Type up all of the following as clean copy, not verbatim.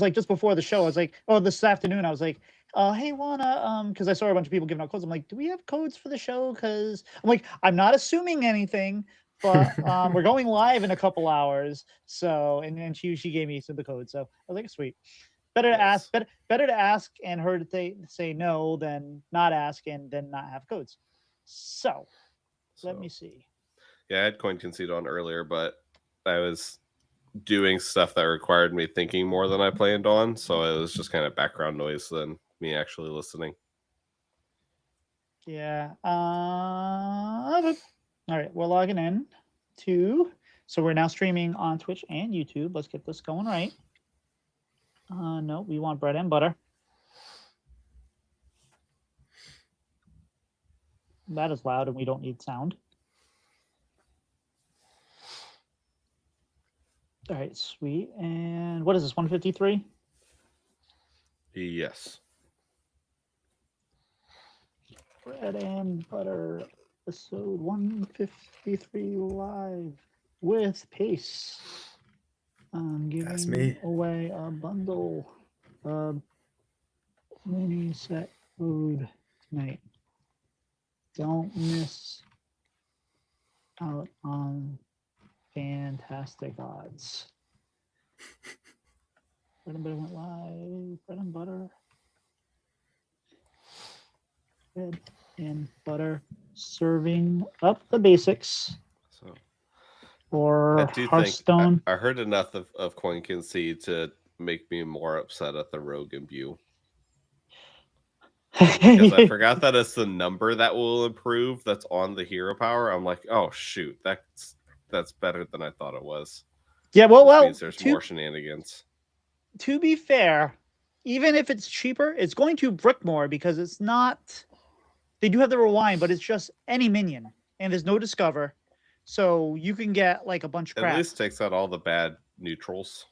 like just before the show, I was like, oh, this afternoon, I was like, hey, wanna, because I saw a bunch of people giving out codes. I'm like, do we have codes for the show? Because I'm like, I'm not assuming anything, but we're going live in a couple hours. So, and then she gave me some of the codes. So I was like, sweet. Better to ask, better to ask and her to say no than not ask and then not have codes. So let me see. Yeah, I had Coin Conceit on earlier, but I was doing stuff that required me thinking more than I planned on, so it was just kind of background noise than me actually listening. Yeah. All right, we're logging in to. So we're now streaming on Twitch and YouTube. Let's get this going right. No, we want bread and butter. That is loud, and we don't need sound. All right, sweet. And what is this? 153. Yes. Bread and butter, episode 153 live with Pace. I'm giving away a bundle of mini set food tonight. Don't miss out on fantastic odds. Bread and butter went live. Bread and butter. Bread and butter, serving up the basics. So for Hearthstone. I heard enough of Coin Conceit to make me more upset at the Rogue Imbue. Because I forgot that it's the number that will improve that's on the hero power. I'm like, oh shoot, that's better than I thought it was. Yeah, well, means there's more shenanigans. To be fair, even if it's cheaper, it's going to brick more because it's not. They do have the rewind, but it's just any minion, and there's no discover, so you can get like a bunch of crap. At least takes out all the bad neutrals.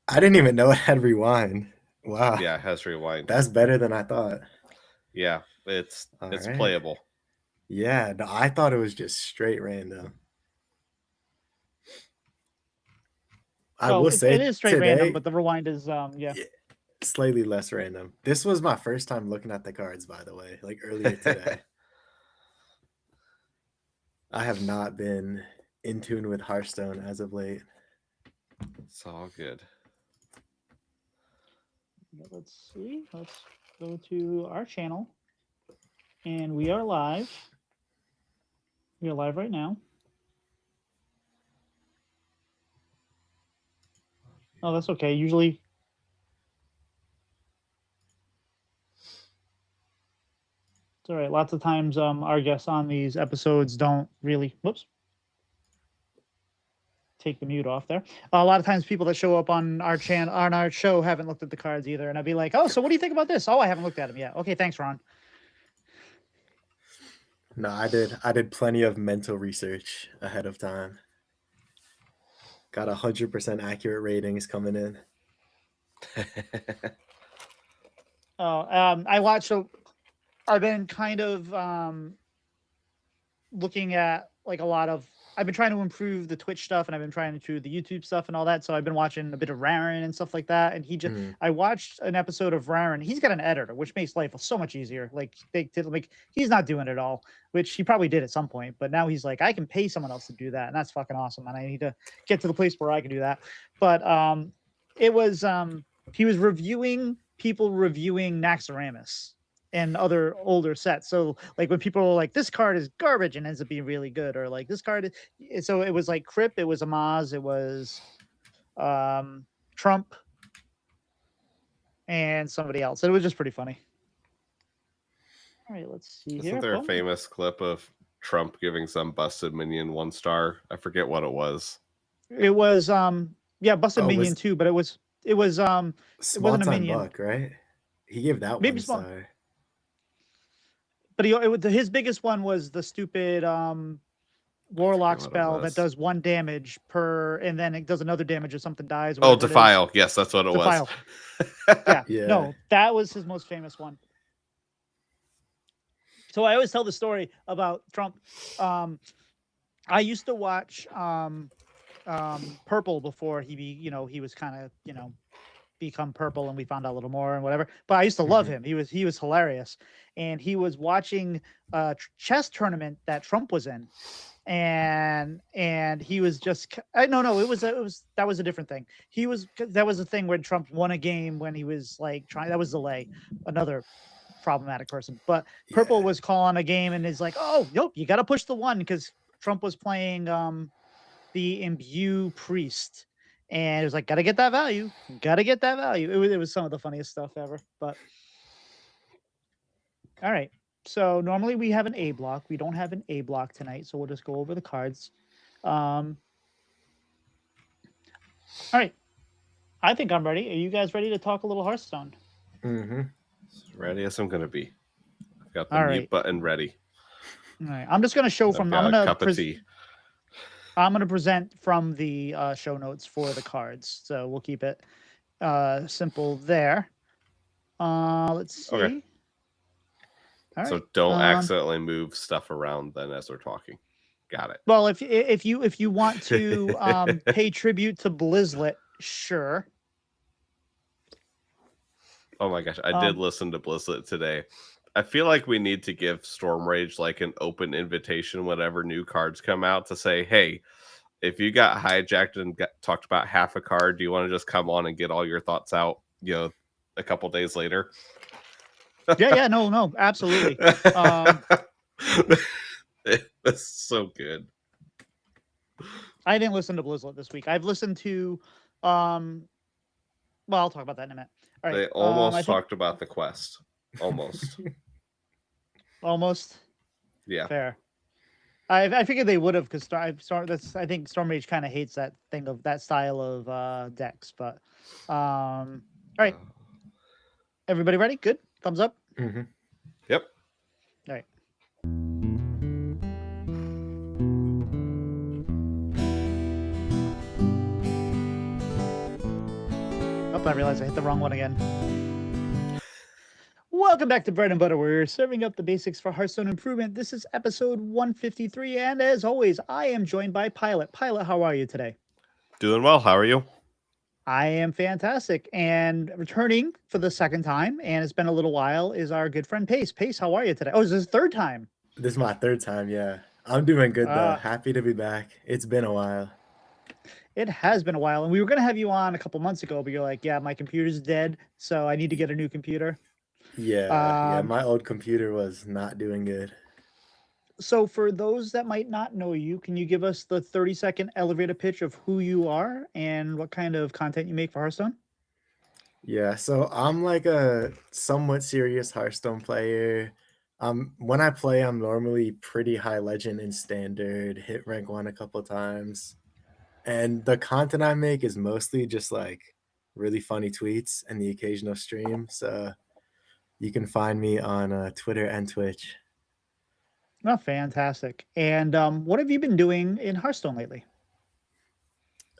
I didn't even know it had rewind. Wow. Yeah, it has rewind. That's better than I thought. Yeah, it's playable. Yeah, no, I thought it was just straight random. I will say it is straight random, but the rewind is slightly less random. This was my first time looking at the cards, by the way, like earlier today. I have not been in tune with Hearthstone as of late. It's all good. Let's see. Let's go to our channel. And we are live. We are live right now. Oh, that's okay. Usually it's all right. Lots of times our guests on these episodes don't really take the mute off there. A lot of times people that show up on our channel on our show haven't looked at the cards either, and I'd be like, oh, so what do you think about this? Oh, I haven't looked at them yet. Okay, thanks, Ron. No, I did plenty of mental research ahead of time. Got 100% accurate ratings coming in. I watched. So I've been kind of looking at like a lot of. I've been trying to improve the Twitch stuff, and I've been trying to do the YouTube stuff and all that. So I've been watching a bit of Raren and stuff like that. And he just, I watched an episode of Raren. He's got an editor, which makes life so much easier. Like he's not doing it all, which he probably did at some point. But now he's like, I can pay someone else to do that, and that's fucking awesome. And I need to get to the place where I can do that. But it was he was reviewing people reviewing Naxxramas and other older sets. So like when people are like, this card is garbage and ends up being really good, or like this card is, so it was like Crip, it was Amaz, it was Trump and somebody else. And it was just pretty funny. All right, let's see. Isn't there a famous clip of Trump giving some busted minion 1 star? I forget what it was. It was busted minion too, but it wasn't a minion. Buck, right? He gave that maybe 1 star. But his biggest one was the stupid warlock spell that does 1 damage per, and then it does another damage if something dies. Oh, Defile. Yes, that's what it was. Yeah. No, that was his most famous one. So I always tell the story about Trump. I used to watch Purple before he was kind of, become purple and we found out a little more and whatever. But I used to love him. He was hilarious, and he was watching a chess tournament that Trump was in, and he was just no, it was that was a different thing. That was a thing where Trump won a game when he was like trying. That was delay, another problematic person. But Purple was calling a game and is like, oh, nope, you got to push the one, because Trump was playing the Imbue Priest, and it was like, gotta get that value. It was some of the funniest stuff ever. But all right. So normally we have an A block. We don't have an A block tonight, so we'll just go over the cards. All right. I think I'm ready. Are you guys ready to talk a little Hearthstone? As ready as I'm gonna be. I've got the All mute right. button ready. All right. I'm just gonna show I've from. got I'm a gonna cup of tea. I'm gonna present from the show notes for the cards, so we'll keep it simple there. Let's see. Okay. All So right. don't accidentally move stuff around then as we're talking. Got it. Well, if you want to pay tribute to Blizzlet, sure. Oh my gosh, I did listen to Blizzlet today. I feel like we need to give Storm Rage like an open invitation whenever new cards come out to say, hey, if you got hijacked and talked about half a card, do you want to just come on and get all your thoughts out, a couple days later? Yeah, no, absolutely. That's so good. I didn't listen to Blizzlet this week. I've listened to well, I'll talk about that in a minute. All right. They almost talked about the quest. Almost. Almost. Yeah. Fair. I figured they would have, because I think Storm Rage kind of hates that thing of that style of decks. But all right. Everybody ready? Good. Thumbs up. Yep. All right. Oh, I realized I hit the wrong one again. Welcome back to Bread and Butter, where we're serving up the basics for Hearthstone Improvement. This is episode 153, and as always, I am joined by Pylet. Pylet, how are you today? Doing well. How are you? I am fantastic. And returning for the second time, and it's been a little while, is our good friend Pace. Pace, how are you today? Oh, is this third time? This is my third time, yeah. I'm doing good, though. Happy to be back. It's been a while. It has been a while, and we were going to have you on a couple months ago, but you're like, yeah, my computer's dead, so I need to get a new computer. Yeah, my old computer was not doing good. So for those that might not know you, can you give us the 30-second elevator pitch of who you are and what kind of content you make for Hearthstone? Yeah, so I'm like a somewhat serious Hearthstone player. When I play, I'm normally pretty high legend in standard, hit rank 1 a couple times. And the content I make is mostly just like really funny tweets and the occasional stream. So you can find me on Twitter and Twitch. Oh, fantastic. And what have you been doing in Hearthstone lately?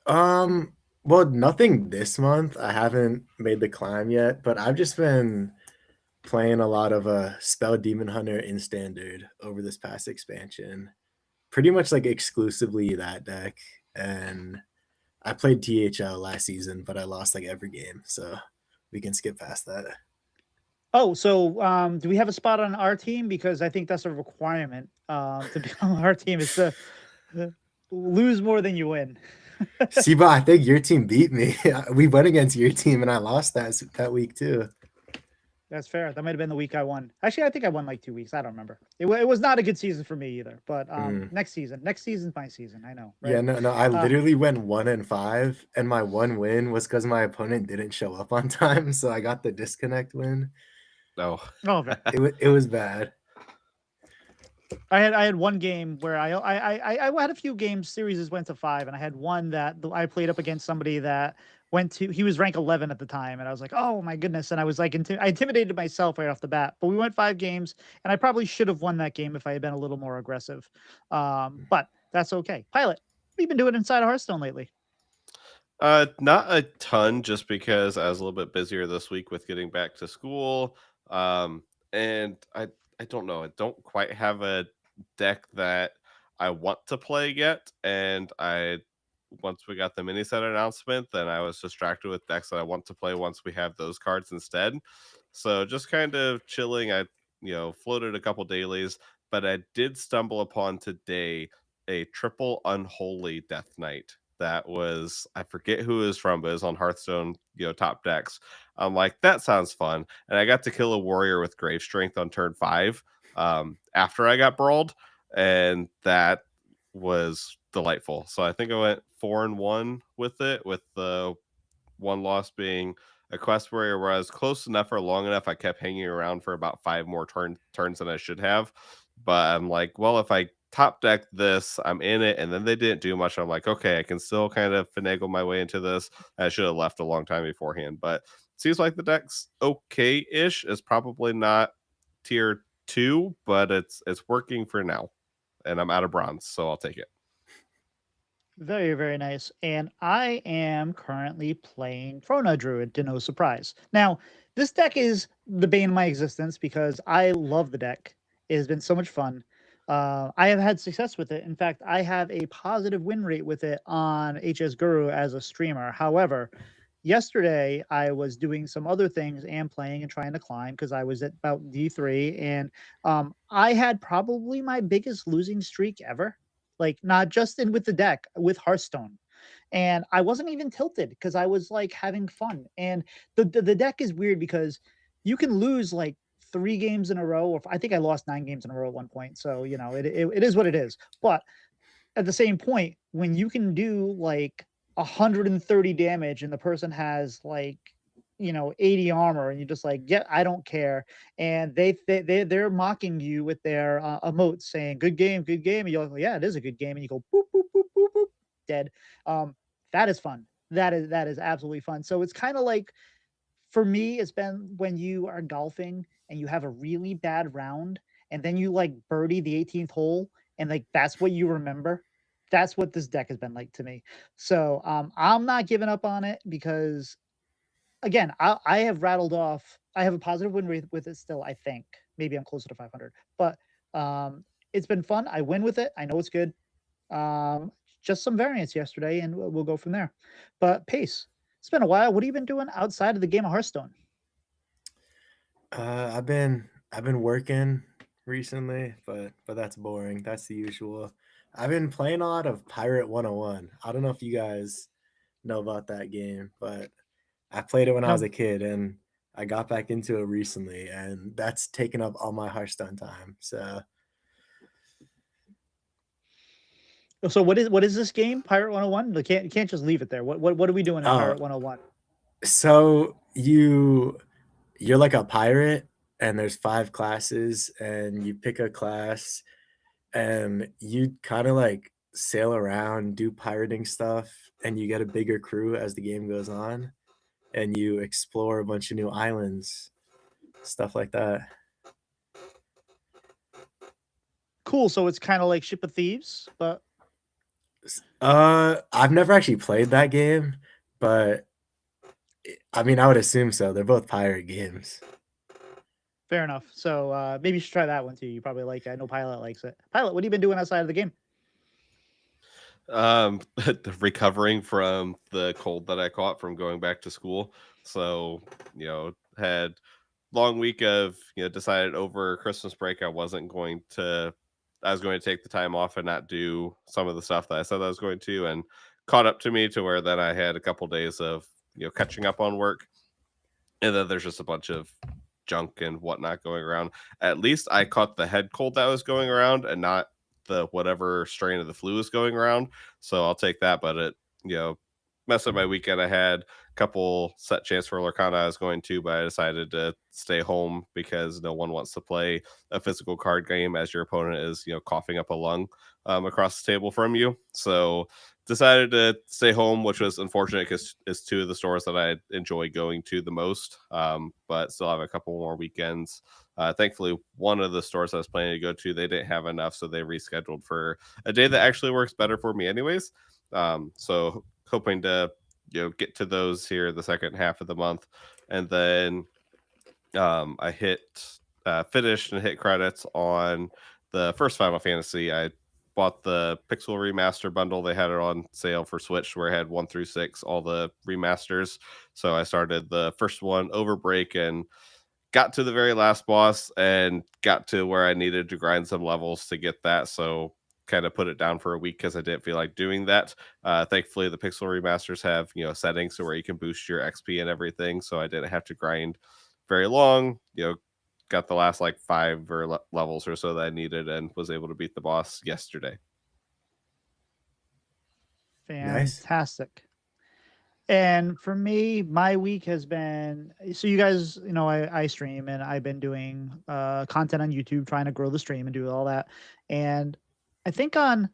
Well, nothing this month. I haven't made the climb yet, but I've just been playing a lot of Spell Demon Hunter in standard over this past expansion. Pretty much like exclusively that deck. And I played THL last season, but I lost like every game, so we can skip past that. Oh, so do we have a spot on our team? Because I think that's a requirement to become our team, is to lose more than you win. See, but I think your team beat me. We went against your team, and I lost that week too. That's fair. That might have been the week I won. Actually, I think I won like 2 weeks. I don't remember. It was not a good season for me either. But next season's my season. I know. Right? Yeah, no. I literally went 1-5, and my one win was because my opponent didn't show up on time, so I got the disconnect win. No. Oh, it was bad. I had one game where I had a few games. Series went to 5, and I had one that I played up against somebody that he was rank 11 at the time, and I was like, oh my goodness, and I was like, I intimidated myself right off the bat. But we went 5 games, and I probably should have won that game if I had been a little more aggressive. But that's okay. Pylet, what have you been doing inside of Hearthstone lately? Not a ton, just because I was a little bit busier this week with getting back to school. And I don't know. I don't quite have a deck that I want to play yet, and I once we got the mini set announcement, then I was distracted with decks that I want to play once we have those cards instead. So just kind of chilling. I floated a couple dailies, but I did stumble upon today a triple unholy Death Knight. That was, I forget who it was from, but it was on Hearthstone, top decks. I'm like, that sounds fun. And I got to kill a warrior with grave strength on turn 5 after I got brawled. And that was delightful. So I think I went 4-1 with it, with the one loss being a quest warrior where I was close enough or long enough. I kept hanging around for about 5 more turns than I should have. But I'm like, well, if I top deck this, I'm in it. And then they didn't do much. I'm like, okay, I can still kind of finagle my way into this. I should have left a long time beforehand. But seems like the deck's okay-ish. It's probably not tier 2, but it's working for now. And I'm out of bronze, so I'll take it. Very, very nice. And I am currently playing Frona Druid, to no surprise. Now, this deck is the bane of my existence because I love the deck. It has been so much fun. I have had success with it. In fact, I have a positive win rate with it on HS Guru as a streamer. However, yesterday I was doing some other things and playing and trying to climb because I was at about D3, and I had probably my biggest losing streak ever. Like, not just in with the deck, with Hearthstone. And I wasn't even tilted because I was like having fun. And the deck is weird because you can lose like 3 games in a row, or I think I lost 9 games in a row at one point. So, it is what it is. But at the same point, when you can do like 130 damage and the person has like 80 armor, and you're just like, yeah, I don't care, and they're mocking you with their emotes saying good game, and you're like, yeah, it is a good game, and you go boop boop boop boop boop, dead. That is fun. That is absolutely fun. So it's kind of like, for me, it's been when you are golfing and you have a really bad round and then you like birdie the 18th hole, and like that's what you remember. That's what this deck has been like to me. So I'm not giving up on it because, again, I have rattled off. I have a positive win rate with it still. I think maybe I'm closer to 500, but it's been fun. I win with it. I know it's good. Just some variance yesterday, and we'll go from there. But Pace, it's been a while. What have you been doing outside of the game of Hearthstone? I've been working recently, but that's boring. That's the usual. I've been playing a lot of Pirate 101. I don't know if you guys know about that game, but I played it when I was a kid, and I got back into it recently, and that's taken up all my Hearthstone time. So what is this game, Pirate 101? You can't just leave it there. What are we doing in Pirate 101? So you're like a pirate, and there's 5 classes, and you pick a class, and you kind of like sail around, do pirating stuff, and you get a bigger crew as the game goes on, and you explore a bunch of new islands, stuff like that. Cool. So it's kind of like Ship of Thieves, but I've never actually played that game, but I mean, I would assume so. They're both pirate games. Fair enough. So maybe you should try that one too. You probably like it. I know Pylet likes it. Pylet, what have you been doing outside of the game? Recovering from the cold that I caught from going back to school. So, had long week of, decided over Christmas break I was going to take the time off and not do some of the stuff that I said I was going to, and caught up to me to where then I had a couple days of, catching up on work. And then there's just a bunch of junk and whatnot going around. At least I caught the head cold that was going around and not the whatever strain of the flu is going around. So I'll take that. But it, messed up my weekend. I had a couple set chance for Lorcana I was going to, but I decided to stay home because no one wants to play a physical card game as your opponent is, coughing up a lung across the table from you. So decided to stay home, which was unfortunate because it's 2 of the stores that I enjoy going to the most, but still have a couple more weekends. Thankfully, one of the stores I was planning to go to, they didn't have enough, so they rescheduled for a day that actually works better for me anyways. So hoping to get to those here the second half of the month. And then I finished and hit credits on the first Final Fantasy. I bought the Pixel Remaster bundle. They had it on sale for Switch where it had 1 through 6, all the remasters. So I started the first one, Overbreak, and got to the very last boss and got to where I needed to grind some levels to get that. So kind of put it down for a week because I didn't feel like doing that. Thankfully, the Pixel Remasters have, settings so where you can boost your XP and everything. So I didn't have to grind very long, got the last like 5 levels or so that I needed and was able to beat the boss yesterday. Fantastic. And for me, my week has been, so you guys, I stream and I've been doing content on YouTube, trying to grow the stream and do all that. And I think on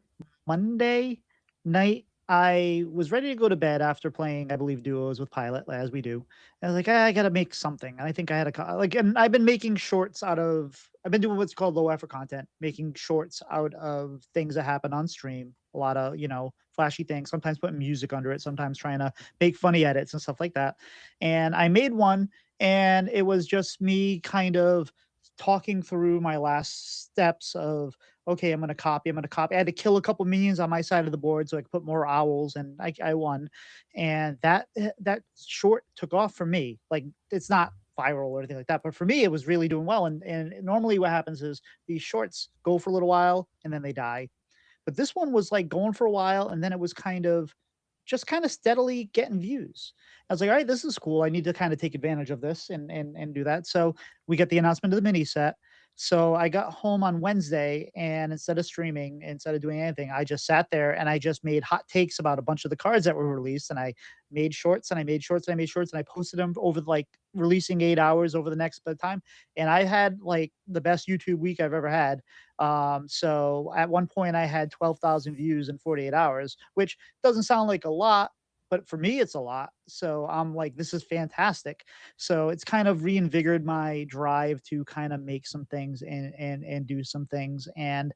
Monday night, I was ready to go to bed after playing, I believe, duos with Pylet, as we do. And I was like, I got to make something. And I think I had and I've been making shorts I've been doing what's called low effort content, making shorts out of things that happen on stream. A lot of, flashy things, sometimes putting music under it, sometimes trying to make funny edits and stuff like that. And I made one, and it was just me kind of talking through my last steps of, okay, I'm going to copy. I had to kill a couple minions on my side of the board so I could put more owls, and I won. And that short took off for me. Like, it's not viral or anything like that, but for me, it was really doing well. And normally what happens is these shorts go for a little while and then they die. But this one was like going for a while, and then it was kind of steadily getting views. I was like, all right, this is cool. I need to kind of take advantage of this and do that. So we get the announcement of the mini set. So I got home on Wednesday, and instead of streaming, instead of doing anything, I just sat there and I just made hot takes about a bunch of the cards that were released. And I made shorts and I made shorts and I made shorts and I posted them over like releasing 8 hours over the next bit of time. And I had like the best YouTube week I've ever had. So at one point I had 12,000 views in 48 hours, which doesn't sound like a lot, but for me it's a lot. So I'm like, this is fantastic. So it's kind of reinvigorated my drive to kind of make some things and do some things. And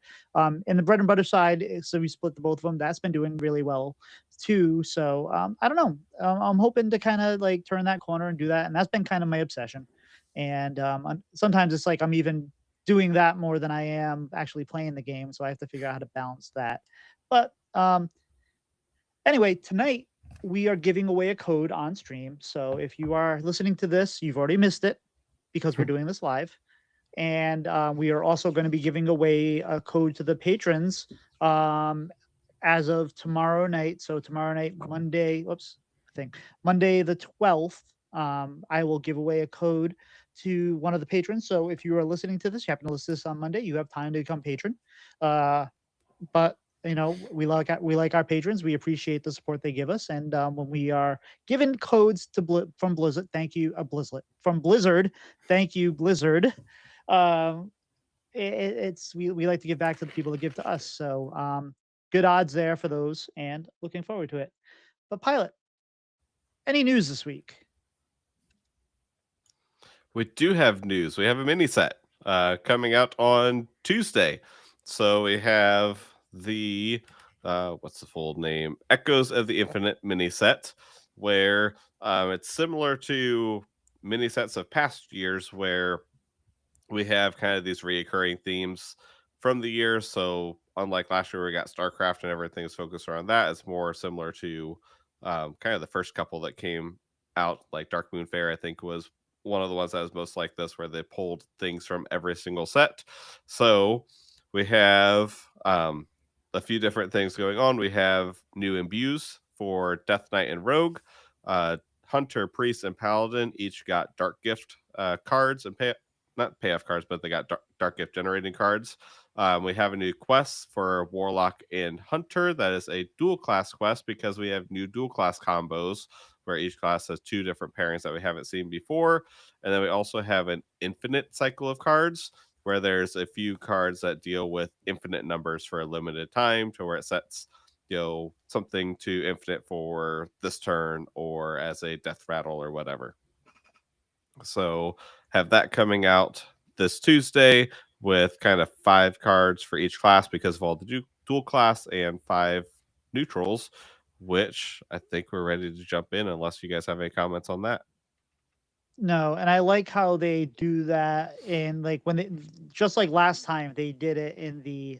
in the bread and butter side, so we split the both of them. That's been doing really well too. So I don't know. I'm hoping to kind of like turn that corner and do that. And that's been kind of my obsession. And sometimes it's like I'm even doing that more than I am actually playing the game. So I have to figure out how to balance that. But anyway, tonight we are giving away a code on stream. So if you are listening to this, you've already missed it because we're doing this live. And we are also going to be giving away a code to the patrons as of tomorrow night. So tomorrow night, Monday the 12th, I will give away a code to one of the patrons. So if you are listening to this, you happen to listen to this on Monday, you have time to become patron. But we like our patrons. We appreciate the support they give us. And when we are given codes from Blizzard, thank you, from Blizzard, thank you, Blizzard. We like to give back to the people that give to us. So good odds there for those, and looking forward to it. But Pylet, any news this week? We do have news. We have a mini set coming out on Tuesday. So we have the what's the full name? Echoes of the Infinite MiniSet, where it's similar to mini sets of past years where we have kind of these reoccurring themes from the year. So unlike last year, we got StarCraft and everything is focused around that. It's more similar to kind of the first couple that came out, like Dark Moon Fair, I think was one of the ones that was most like this, where they pulled things from every single set. So we have a few different things going on. We have new imbues for Death Knight and Rogue. Hunter, Priest, and Paladin each got Dark Gift cards and not payoff cards, but they got dark gift generating cards. We have a new quest for Warlock and Hunter. That is a dual class quest because we have new dual class combos where each class has 2 different pairings that we haven't seen before. And then we also have an infinite cycle of cards where there's a few cards that deal with infinite numbers for a limited time, to where it sets something to infinite for this turn or as a death rattle or whatever. So have that coming out this Tuesday with kind of 5 cards for each class because of all the dual class, and 5 neutrals, which I think we're ready to jump in unless you guys have any comments on that. No, and I like how they do that in, like, when they, just like last time they did it in the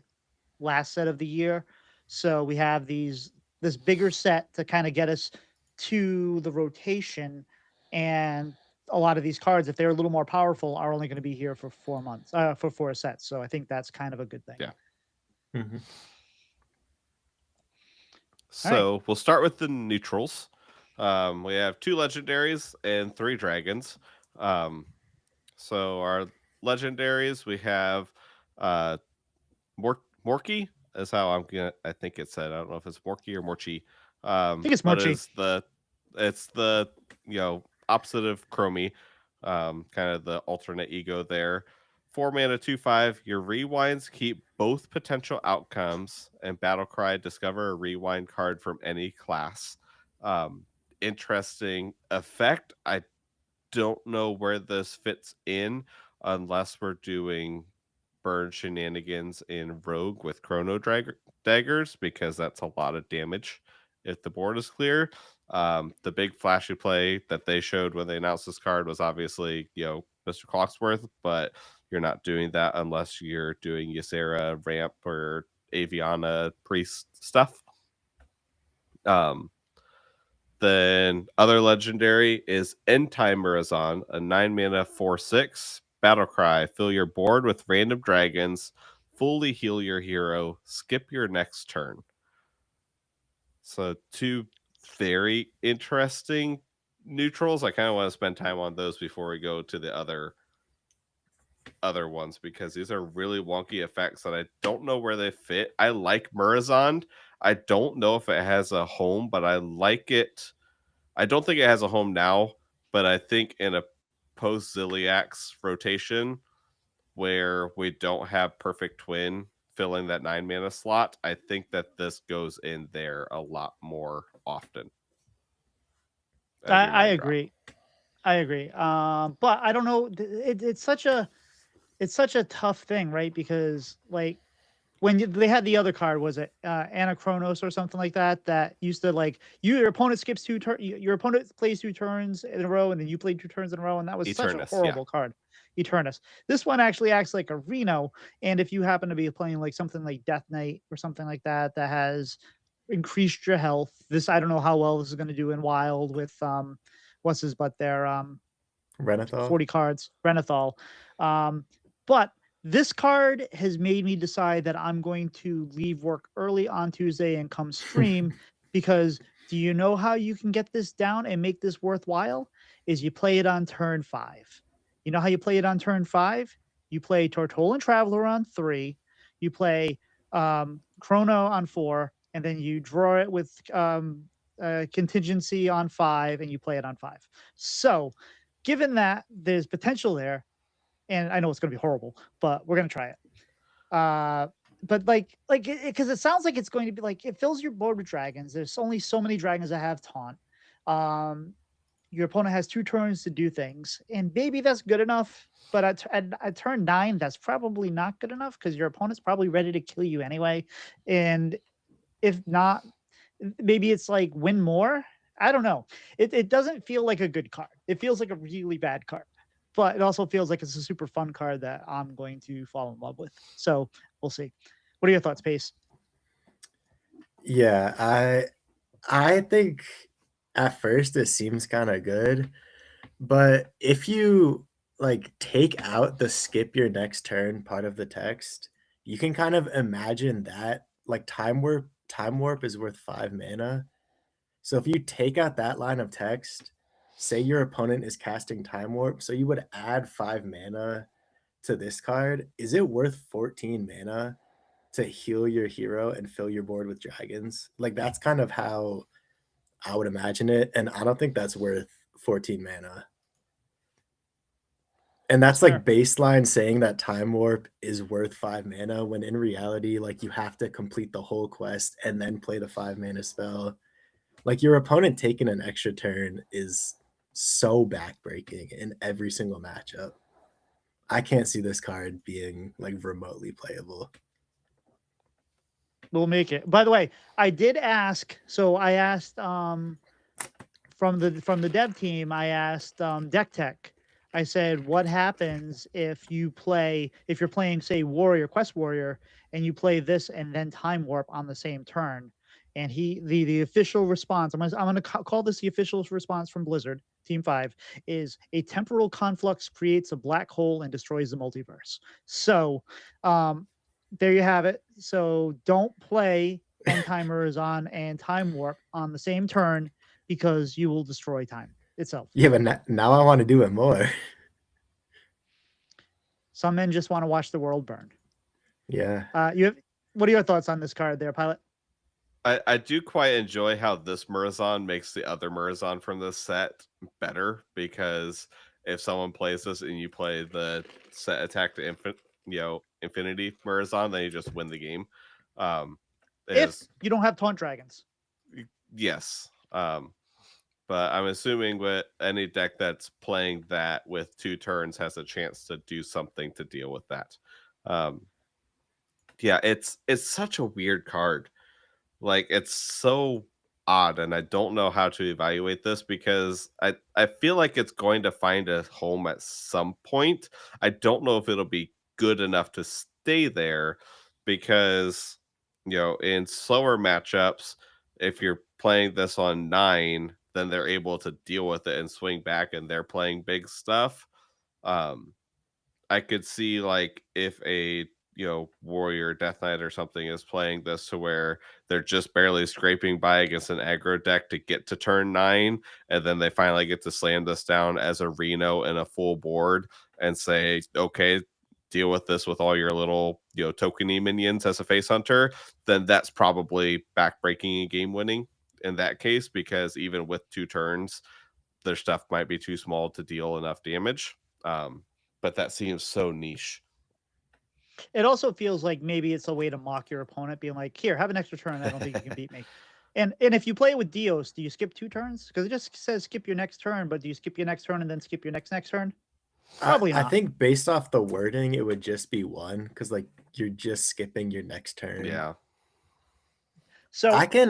last set of the year. So we have this bigger set to kind of get us to the rotation, and a lot of these cards, if they're a little more powerful, are only going to be here for 4 months, for 4 sets. So I think that's kind of a good thing. Yeah. Mm-hmm. So we'll start with the neutrals. We have 2 legendaries and 3 dragons. So our legendaries, we have Morky is how I think it's said. I don't know if it's Morky or Morchi. I think it's but Morchi. It's the opposite of Chromie, kind of the alternate ego there. 4 mana, 2/5. Your rewinds keep both potential outcomes, and Battlecry, discover a rewind card from any class. Interesting effect. I don't know where this fits in unless we're doing burn shenanigans in Rogue with Chrono Daggers, because that's a lot of damage if the board is clear. The big flashy play that they showed when they announced this card was obviously, Mr. Clocksworth, but you're not doing that unless you're doing Ysera, Ramp, or Aviana Priest stuff. Then other legendary is End Time Murazan, a 9 mana 4/6 Battlecry. Fill your board with random dragons, fully heal your hero, skip your next turn. So 2 very interesting neutrals. I kind of want to spend time on those before we go to the other ones, because these are really wonky effects that I don't know where they fit. I like Murazan. I don't know if it has a home, but I like it. I don't think it has a home now, but I think in a post-Ziliax rotation where we don't have Perfect Twin filling that 9 mana slot, I think that this goes in there a lot more often. I agree. I agree. But I don't know. It's such a tough thing, right? Because like when they had the other card, was it Anachronos or something like that? That used to your opponent skips 2 turns, your opponent plays 2 turns in a row, and then you play 2 turns in a row, and that was such a horrible card. Eternus. This one actually acts like a Reno, and if you happen to be playing like something like Death Knight or something like that that has increased your health, I don't know how well this is going to do in Wild with what's his butt there, Renathal. 40 cards, Renathal. But this card has made me decide that I'm going to leave work early on Tuesday and come stream because do you know how you can get this down and make this worthwhile? Is you play it on turn 5. You know how you play it on turn 5? You play Tortolan Traveler on 3. You play Chrono on 4, and then you draw it with Contingency on 5, and you play it on 5. So, given that there's potential there, and I know it's going to be horrible, but we're going to try it. But because it sounds like it's going to be like, it fills your board with dragons. There's only so many dragons that have taunt. Your opponent has 2 turns to do things, and maybe that's good enough. But at turn 9, that's probably not good enough because your opponent's probably ready to kill you anyway. And if not, maybe it's like win more. I don't know. It doesn't feel like a good card. It feels like a really bad card. But it also feels like it's a super fun card that I'm going to fall in love with. So we'll see. What are your thoughts, Pace? Yeah, I think at first it seems kind of good, but if you take out the skip your next turn part of the text, you can kind of imagine that time warp is worth 5 mana. So if you take out that line of text, say your opponent is casting Time Warp, so you would add 5 mana to this card. Is it worth 14 mana to heal your hero and fill your board with dragons? That's kind of how I would imagine it, and I don't think that's worth 14 mana. And that's baseline saying that Time Warp is worth 5 mana, when in reality, you have to complete the whole quest and then play the 5 mana spell. Your opponent taking an extra turn is so backbreaking in every single matchup. I can't see this card being remotely playable. We'll make it. By the way, I did ask. So I asked from the dev team. I asked Deck Tech. I said, what happens if you're playing, say, Warrior, Quest Warrior, and you play this and then Time Warp on the same turn? And the official response, I'm gonna call this the official response from Blizzard, Team 5, is a temporal conflux creates a black hole and destroys the multiverse. So, there you have it. So don't play End Time Horizon and Time Warp on the same turn because you will destroy time itself. Yeah, but now I want to do it more. Some men just want to watch the world burn. Yeah. What are your thoughts on this card there, Pylet? I do quite enjoy how this Murazon makes the other Murazon from this set better, because if someone plays this and you play the set attack to Infinity Murazon, then you just win the game. If you don't have Taunt Dragons. Yes. But I'm assuming with any deck that's playing that with 2 turns has a chance to do something to deal with that. Yeah, it's such a weird card. Like, it's so odd, and I don't know how to evaluate this, because I feel like it's going to find a home at some point. I don't know if it'll be good enough to stay there, because, in slower matchups, if you're playing this on 9, then they're able to deal with it and swing back, and they're playing big stuff. I could see, like, if a Warrior, Death Knight or something is playing this to where they're just barely scraping by against an aggro deck to get to turn 9, and then they finally get to slam this down as a Reno and a full board and say, okay, deal with this with all your little tokeny minions as a face hunter, then that's probably backbreaking and game winning in that case, because even with 2 turns, their stuff might be too small to deal enough damage. But that seems so niche. It also feels like maybe it's a way to mock your opponent, being like, here, have an extra turn. I don't think you can beat me. And if you play it with Dios, do you skip 2 turns? Because it just says skip your next turn, but do you skip your next turn and then skip your next turn? Probably not. I think based off the wording, it would just be 1, because like you're just skipping your next turn. Yeah. So I could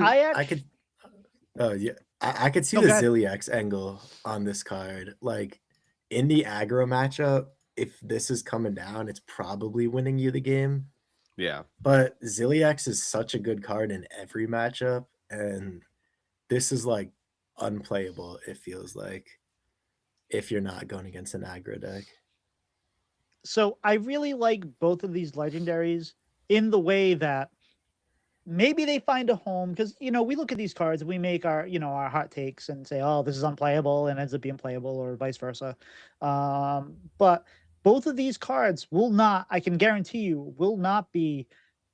see the Ziliax angle on this card. Like, in the aggro matchup, if this is coming down, it's probably winning you the game. Yeah. But Ziliax is such a good card in every matchup, and this is like unplayable, it feels like, if you're not going against an aggro deck. So I really like both of these legendaries in the way that maybe they find a home, because we look at these cards and we make our our hot takes and say, oh, this is unplayable, and ends up being playable, or vice versa. But both of these cards will not, I can guarantee you, will not be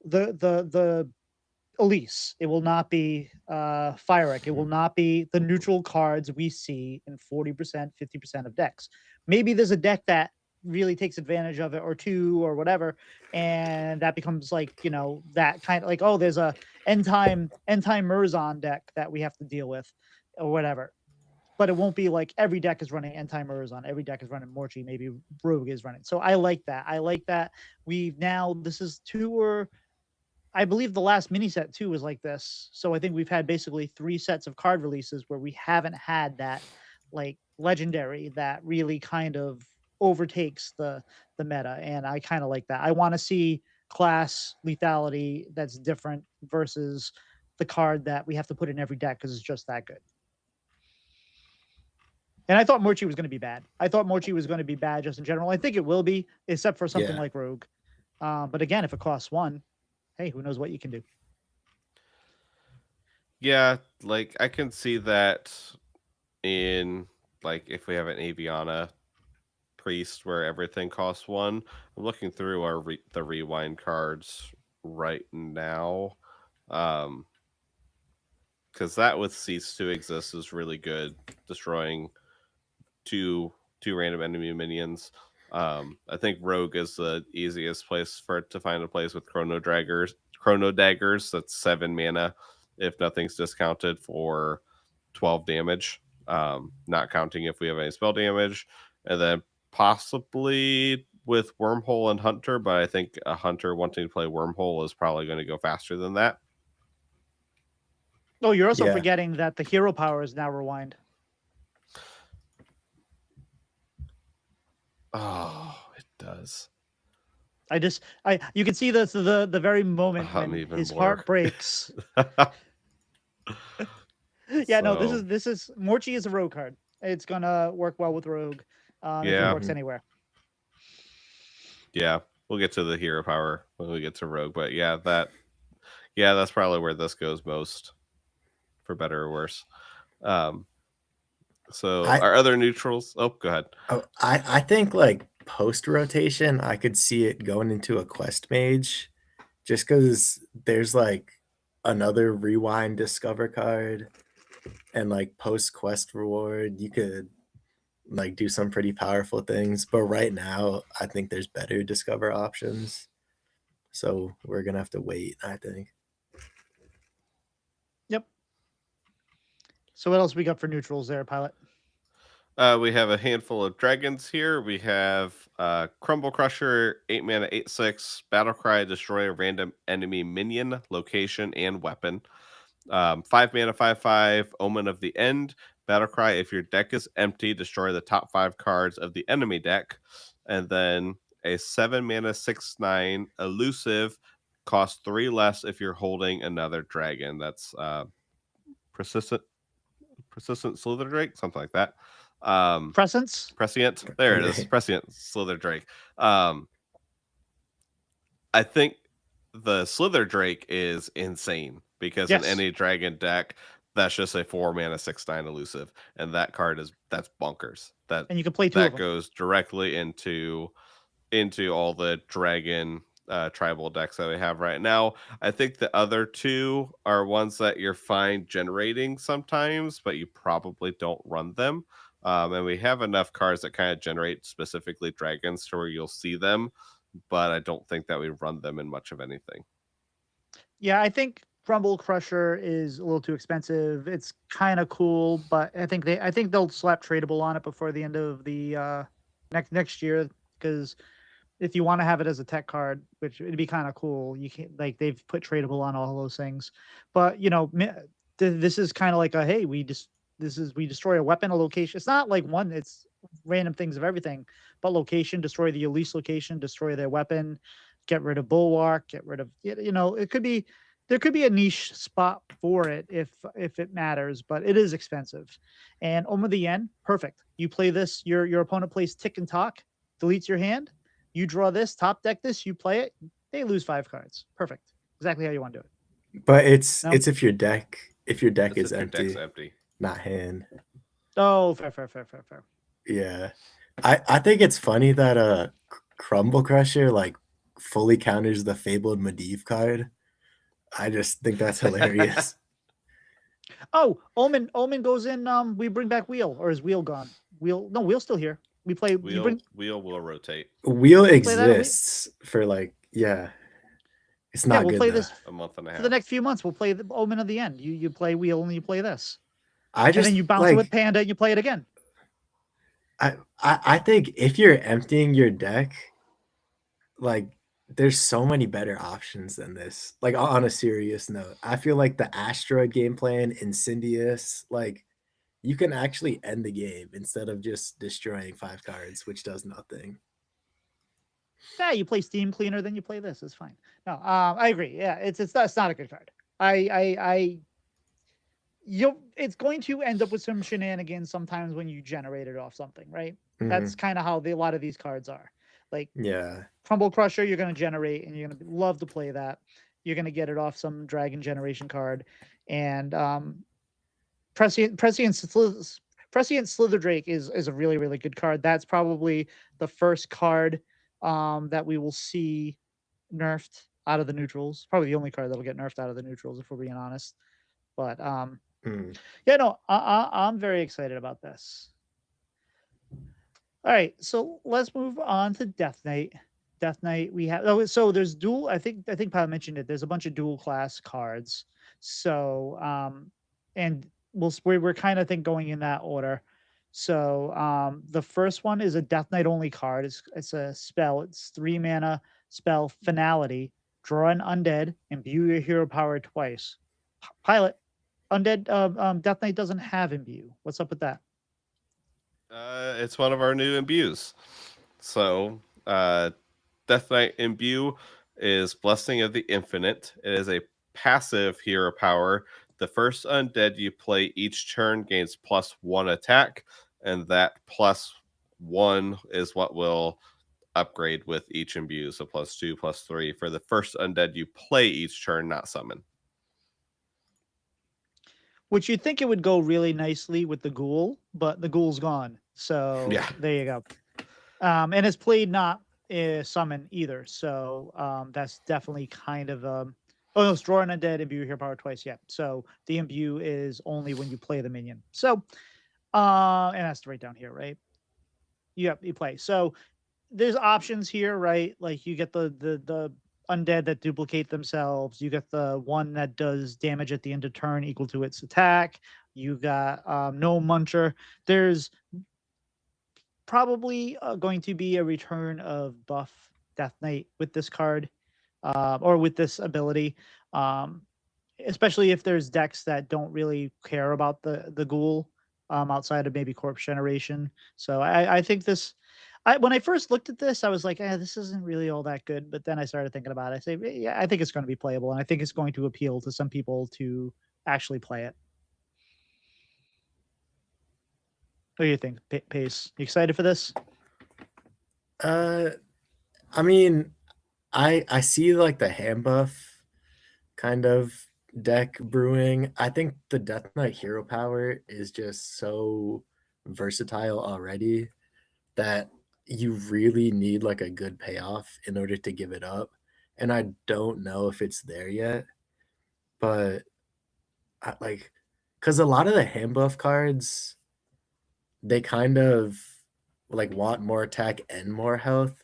the Elise. It will not be Firek. It will not be the neutral cards we see in 40%, 50% of decks. Maybe there's a deck that really takes advantage of it, or 2 or whatever, and that becomes like that kind of like, oh, there's a end time Murazon deck that we have to deal with, or whatever. But it won't be like every deck is running end time Murazon, every deck is running Morchi, maybe Rogue is running. So I like that. This is 2, or I believe the last mini set too was like this. So I think we've had basically 3 sets of card releases where we haven't had that like legendary that really kind of overtakes the meta, and I kind of like that. I want to see class lethality that's different versus the card that we have to put in every deck because it's just that good. And I thought Morchi was going to be bad. I thought Morchi was going to be bad just in general. I think it will be, except for something like Rogue. But again, if it costs 1, hey, who knows what you can do? Yeah, like I can see that in, like, if we have an Aviana Priest where everything costs 1. I'm looking through the rewind cards right now, because that with Cease to Exist is really good, destroying two random enemy minions. I think Rogue is the easiest place for it to find a place with Chrono Daggers. That's 7 mana if nothing's discounted for 12 damage, not counting if we have any spell damage. And then possibly with Wormhole and Hunter, but I think a Hunter wanting to play Wormhole is probably going to go faster than that. Oh, you're also forgetting that the hero power is now rewind. Oh, it does. You can see the very moment I'm when even his more. heart breaks. Yeah, no, this is Morchi is a rogue card. It's gonna work well with rogue. If it Yeah. works anywhere. Yeah, we'll get to the hero power when we get to rogue, but yeah, that's probably where this goes most, for better or worse. So our other neutrals. Oh, go ahead. Oh, I think like post rotation, I could see it going into a quest mage, just because there's like another rewind discover card, and like post quest reward, you could like do some pretty powerful things. But right now, I think there's better discover options, so we're gonna have to wait, I think. Yep. So what else we got for neutrals there, Pylet? We have a handful of dragons here. We have Crumble Crusher, 8 mana, 8/6, Battlecry, destroy a random enemy minion, location, and weapon. 5 mana, 5/5, Omen of the End, Battlecry. If your deck is empty, destroy the top 5 cards of the enemy deck. And then a 7 mana, 6/9, elusive, costs 3 less if you're holding another dragon. That's persistent Slither Drake, something like that. Presence? Prescient. There it is. Prescient Slither Drake. I think the Slither Drake is insane because in any dragon deck, that's just a 4 mana 6/9 elusive, and that card that's bonkers. And you can play 2 of them. That goes directly into all the dragon tribal decks that we have right now. I think the other 2 are ones that you're fine generating sometimes, but you probably don't run them. And we have enough cards that kind of generate specifically dragons to where you'll see them, but I don't think that we run them in much of anything. Yeah, I think Crumble Crusher is a little too expensive. It's kind of cool, but I think they'll slap tradable on it before the end of the next year, because if you want to have it as a tech card, which it'd be kind of cool, you can like they've put tradable on all those things. But this is kind of like a hey, we destroy a weapon, a location. It's not like one, it's random things of everything, but location, destroy the Elise location, destroy their weapon, get rid of Bulwark, get rid of it could be there could be a niche spot for it if it matters, but it is expensive. And Omen of the End, perfect. You play this, your opponent plays Tick and Talk, deletes your hand. You draw this, top deck this, you play it, they lose 5 cards. Perfect. Exactly how you want to do it. But it's if your deck is empty, not hand. Oh, fair. Yeah. I think it's funny that Crumble Crusher like fully counters the Fabled Medivh card. I just think that's hilarious. Oh, Omen goes in. We bring back Wheel, or is Wheel gone? Wheel's still here. We play Wheel will rotate. Wheel exists for like it's not we'll good play though. this a month and a half. For the next few months. We'll play the Omen of the End. You play Wheel and you play this. And then you bounce it with Panda and you play it again. I think if you're emptying your deck, like there's so many better options than this. Like on a serious note, I feel like the Asteroid game plan, Incendious, like you can actually end the game instead of just destroying 5 cards, which does nothing. Yeah, you play Steam Cleaner, then you play this. It's fine. No, I agree. Yeah, it's not a good card. It's going to end up with some shenanigans sometimes when you generate it off something, right? Mm-hmm. That's kind of how a lot of these cards are. Like, Crumble Crusher, you're going to generate, and you're going to love to play that. You're going to get it off some Dragon Generation card, and Prescient Slither Drake is a really, really good card. That's probably the first card that we will see nerfed out of the neutrals. Probably the only card that'll get nerfed out of the neutrals, if we're being honest. But I'm very excited about this. All right, so let's move on to Death Knight. Death Knight, we have so there's dual. I think Pat mentioned it. There's a bunch of dual class cards. So and we're kind of going in that order. So the first one is a Death Knight only card. It's a spell. It's 3 mana spell, Finality. Draw an undead, imbue your hero power twice. Pylet, undead Death Knight doesn't have imbue. What's up with that? It's one of our new imbues. So, Death Knight Imbue is Blessing of the Infinite. It is a passive hero power. The first undead you play each turn gains +1 attack, and that +1 is what will upgrade with each imbue. So +2, +3 for the first undead you play each turn, not summon. Which you'd think it would go really nicely with the ghoul, but the ghoul's gone. So Yeah. there you go. And it's played not summon either. So that's definitely kind of oh no, it's draw an undead, imbue hero power twice. Yeah. So the imbue is only when you play the minion. So and that's right down here, right? Yep, you play. So there's options here, right? Like you get the undead that duplicate themselves. You get the one that does damage at the end of turn equal to its attack. You got no muncher. There's probably going to be a return of buff Death Knight with this card or with this ability. Especially if there's decks that don't really care about the ghoul outside of maybe corpse generation. So I think this. When I first looked at this, I was like, this isn't really all that good. But then I started thinking about it. I say, yeah, I think it's going to be playable, and I think it's going to appeal to some people to actually play it. What do you think, Pace? You excited for this? I mean, I see like the hand buff kind of deck brewing. I think the Death Knight hero power is just so versatile already that you really need like a good payoff in order to give it up. And I don't know if it's there yet, but like, because a lot of the hand buff cards, they kind of like want more attack and more health.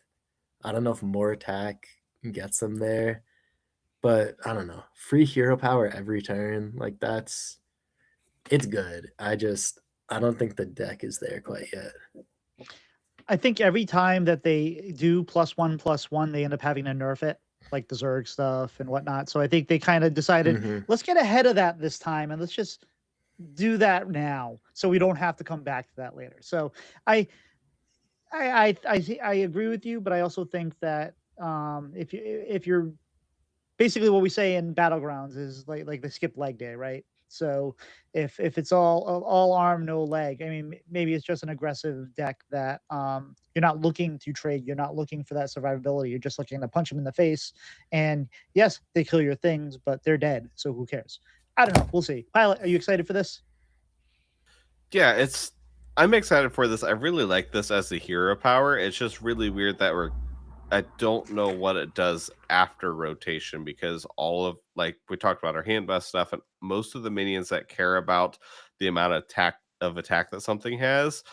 I don't know if more attack gets them there, but I don't know. Free hero power every turn, like it's good. I don't think the deck is there quite yet. I think every time that they do +1/+1, they end up having to nerf it, like the Zerg stuff and whatnot. So I think they kind of decided, let's get ahead of that this time and let's just do that now, so we don't have to come back to that later. So I agree with you, but I also think that if you're basically what we say in battlegrounds is like the skip leg day, right? So if it's all arm no leg, I mean maybe it's just an aggressive deck that you're not looking to trade, you're not looking for that survivability, you're just looking to punch them in the face, and yes, they kill your things, but they're dead, so who cares? I don't know, we'll see. Pylet, are you excited for this? Yeah, I'm excited for this. I really like this as a hero power. It's just really weird that I don't know what it does after rotation, because all of, like we talked about, our hand buff stuff, and most of the minions that care about the amount of attack that something has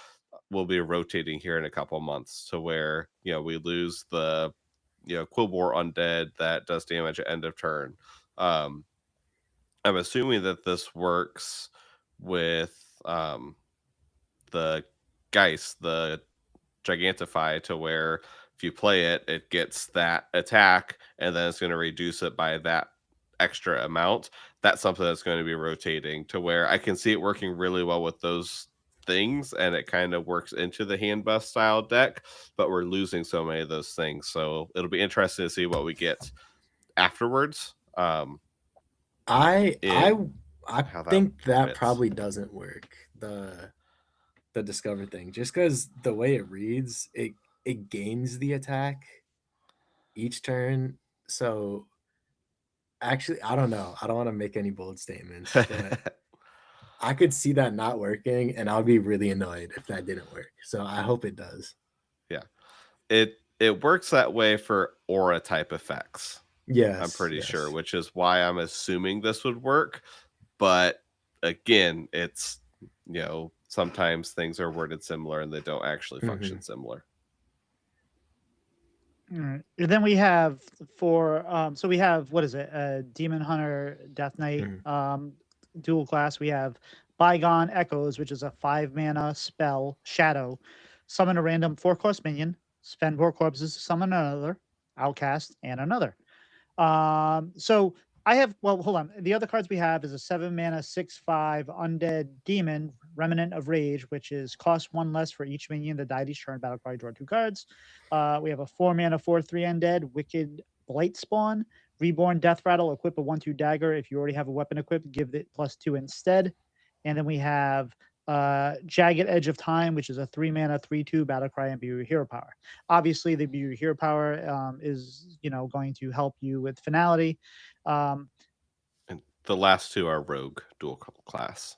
will be rotating here in a couple months, to where we lose the Quillbore undead that does damage at end of turn. I'm assuming that this works with the Geist, the Gigantify, to where if you play it, it gets that attack, and then it's going to reduce it by that extra amount. That's something that's going to be rotating, to where I can see it working really well with those things, and it kind of works into the hand buff style deck, but we're losing so many of those things. So it'll be interesting to see what we get afterwards. I think that fits. probably doesn't work, the discover thing, just because the way it reads, it gains the attack each turn. So actually, I don't know. I don't want to make any bold statements, but I could see that not working, and I would be really annoyed if that didn't work. So I hope it does. Yeah, it works that way for aura type effects. Yes, I'm pretty sure, which is why I'm assuming this would work. But again, it's sometimes things are worded similar and they don't actually function similar. All right. And then we have so we have, what is it? Demon Hunter Death Knight dual class. We have Bygone Echoes, which is a 5-mana spell, shadow. Summon a random 4-cost minion, spend 4 corpses to summon another, outcast, and another. So I have, well, hold on. The other cards we have is a 7-mana 6/5 undead demon Remnant of Rage, which is cost 1 less for each minion that died each turn. Battle card, draw 2 cards. We have a 4-mana 4/3 undead, Wicked Blight Spawn, Reborn Death Rattle, equip a 1/2 dagger. If you already have a weapon equipped, give it +2 instead. And then we have Jagged Edge of Time, which is a 3-mana 3/2 battle cry and Imbue Hero Power. Obviously, the Imbue Hero Power is going to help you with finality. And the last 2 are Rogue dual class.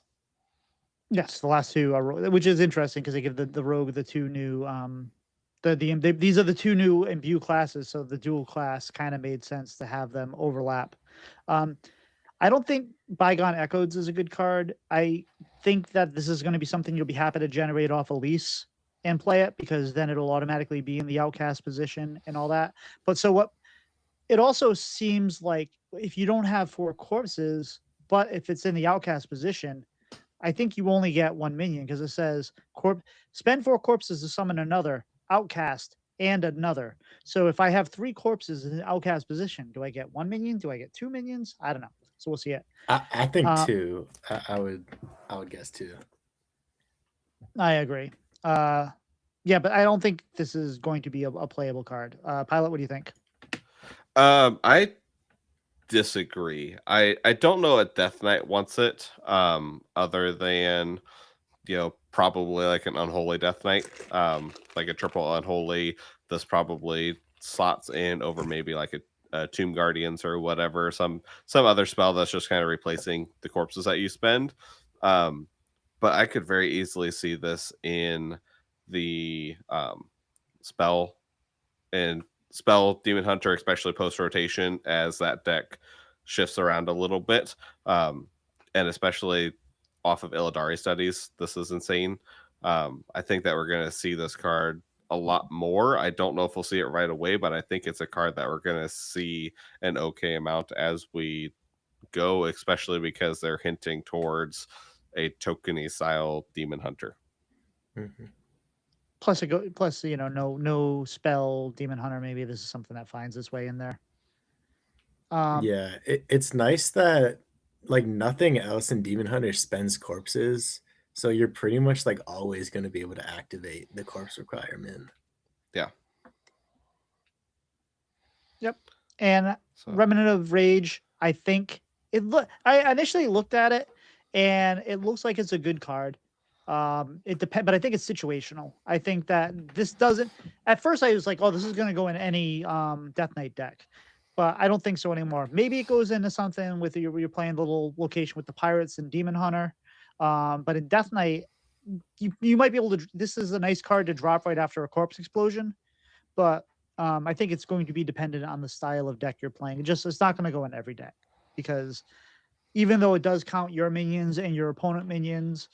Yes, the last 2 are, which is interesting because they give the Rogue the 2 new these are the 2 new Imbue classes, so the dual class kind of made sense to have them overlap. I don't think Bygone Echoes is a good card. I think that this is going to be something you'll be happy to generate off Elise and play it, because then it'll automatically be in the outcast position and all that. But so what? It also seems like if you don't have 4 corpses, but if it's in the outcast position, I think you only get 1 minion, because it says spend 4 corpses to summon another outcast and another. So if I have 3 corpses in the outcast position, do I get 1 minion? Do I get 2 minions? I don't know. So we'll see it. I think 2. I would guess 2. I agree. Yeah, but I don't think this is going to be a playable card. Pylet, what do you think? I disagree. I don't know if Death Knight wants it, other than probably like an Unholy Death Knight, like a triple Unholy. This probably slots in over maybe like a Tomb Guardians or whatever, some other spell that's just kind of replacing the corpses that you spend. But I could very easily see this in the spell Demon Hunter, especially post rotation, as that deck shifts around a little bit, and especially off of Illidari studies. This is insane. I think that we're going to see this card a lot more. I don't know if we'll see it right away, but I think it's a card that we're going to see an okay amount as we go, especially because they're hinting towards a tokeny style Demon Hunter. Mm-hmm. Plus, no spell Demon Hunter. Maybe this is something that finds its way in there. Yeah, it's nice that like nothing else in Demon Hunter spends corpses, so you're pretty much like always going to be able to activate the corpse requirement. Yeah. Yep. And Remnant of Rage, I think I initially looked at it and it looks like it's a good card. It depends, but I think it's situational. I think that this doesn't. At first, I was like, "Oh, this is going to go in any Death Knight deck," but I don't think so anymore. Maybe it goes into something with you're playing the little location with the pirates and Demon Hunter, but in Death Knight, you might be able to. This is a nice card to drop right after a corpse explosion, but I think it's going to be dependent on the style of deck you're playing. It's not going to go in every deck, because even though it does count your minions and your opponent minions,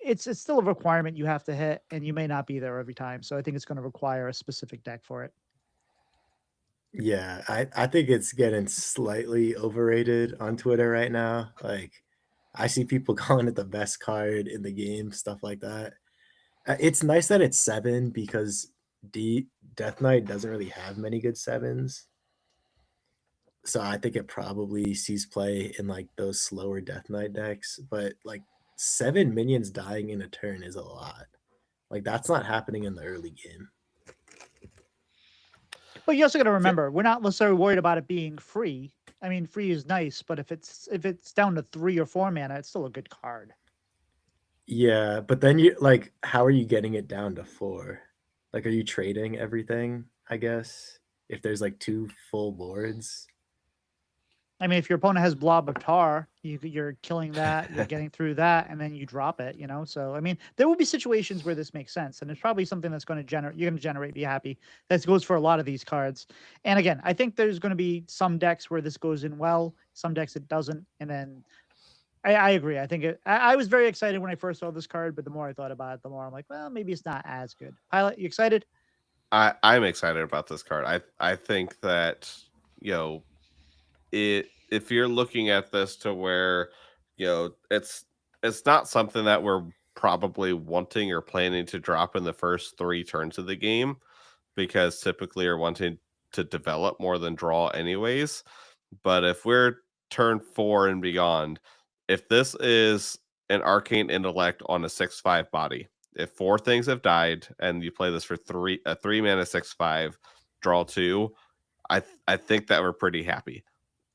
it's still a requirement you have to hit, and you may not be there every time. So I think it's going to require a specific deck for it. Yeah, I think it's getting slightly overrated on Twitter right now. Like, I see people calling it the best card in the game, stuff like that. It's nice that it's 7, because Death Knight doesn't really have many good 7s. So I think it probably sees play in like those slower Death Knight decks. But like 7 minions dying in a turn is a lot. Like, that's not happening in the early game. But you also got to remember, we're not necessarily worried about it being free. I mean, free is nice, but if it's down to 3 or 4 mana, it's still a good card. Yeah, but then you like, how are you getting it down to 4? Like, are you trading everything? I guess if there's like 2 full boards. I mean, if your opponent has Blob of Tar, you're killing that, you're getting through that, and then you drop it, So, I mean, there will be situations where this makes sense, and it's probably something that's going to generate, be happy. That goes for a lot of these cards. And again, I think there's going to be some decks where this goes in well, some decks it doesn't, and then I agree. I think I was very excited when I first saw this card, but the more I thought about it, the more I'm like, well, maybe it's not as good. Pylet, you excited? I'm excited about this card. I think that, if you're looking at this to where, it's not something that we're probably wanting or planning to drop in the first 3 turns of the game, because typically you're wanting to develop more than draw anyways. But if we're turn 4 and beyond, if this is an arcane intellect on a 6/5 body. If 4 things have died and you play this for 3 mana 6/5, draw 2, I think that we're pretty happy.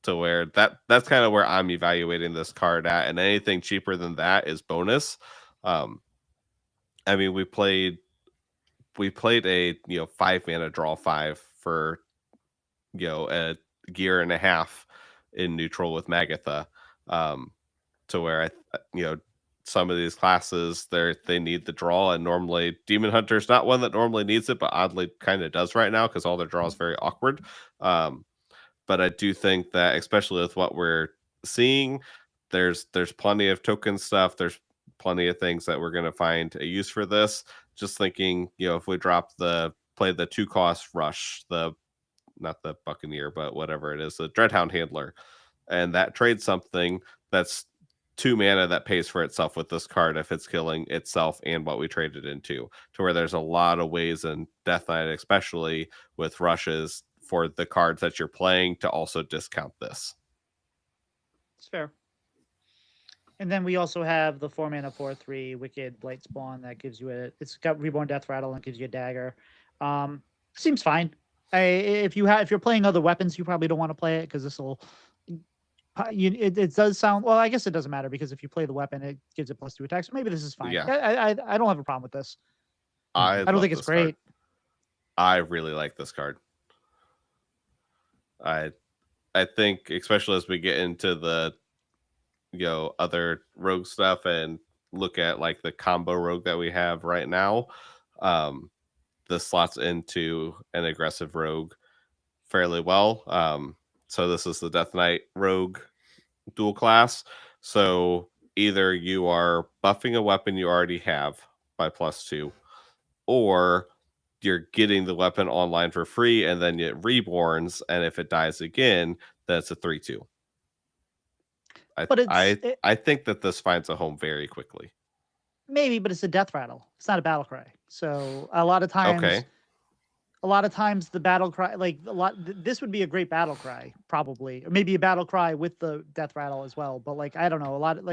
To where that's kind of where I'm evaluating this card at, and anything cheaper than that is bonus. I mean, we played a 5 mana draw 5 for a gear and a half in neutral with Magatha, to where some of these classes they need the draw, and normally Demon Hunter's not one that normally needs it, but oddly kind of does right now because all their draw is very awkward. But I do think that, especially with what we're seeing, there's plenty of token stuff. There's plenty of things that we're going to find a use for this. Just thinking, if we play the 2-cost rush, not the Buccaneer, but whatever it is, the Dreadhound Handler, and that trades something that's 2 mana that pays for itself with this card if it's killing itself and what we traded into, to where there's a lot of ways in Death Knight, especially with rushes, for the cards that you're playing to also discount this. It's fair. And then we also have the 4 mana 4/3 Wicked Blight Spawn that gives you it's got Reborn Death Rattle and gives you a dagger. Seems fine. If you're playing other weapons, you probably don't want to play it because this will. It does sound well. I guess it doesn't matter because if you play the weapon, it gives it +2 attacks. So maybe this is fine. Yeah. I don't have a problem with this. I don't think it's great. I really like this card. I think, especially as we get into the other rogue stuff and look at like the combo rogue that we have right now, this slots into an aggressive rogue fairly well. So this is the Death Knight rogue dual class. So either you are buffing a weapon you already have by +2, or you're getting the weapon online for free and then it reborns, and if it dies again, then it's a 3/2. I think that this finds a home very quickly. Maybe, but it's a death rattle. It's not a battle cry. So a lot of times, the battle cry, this would be a great battle cry, probably, or maybe a battle cry with the death rattle as well. But I don't know, a lot of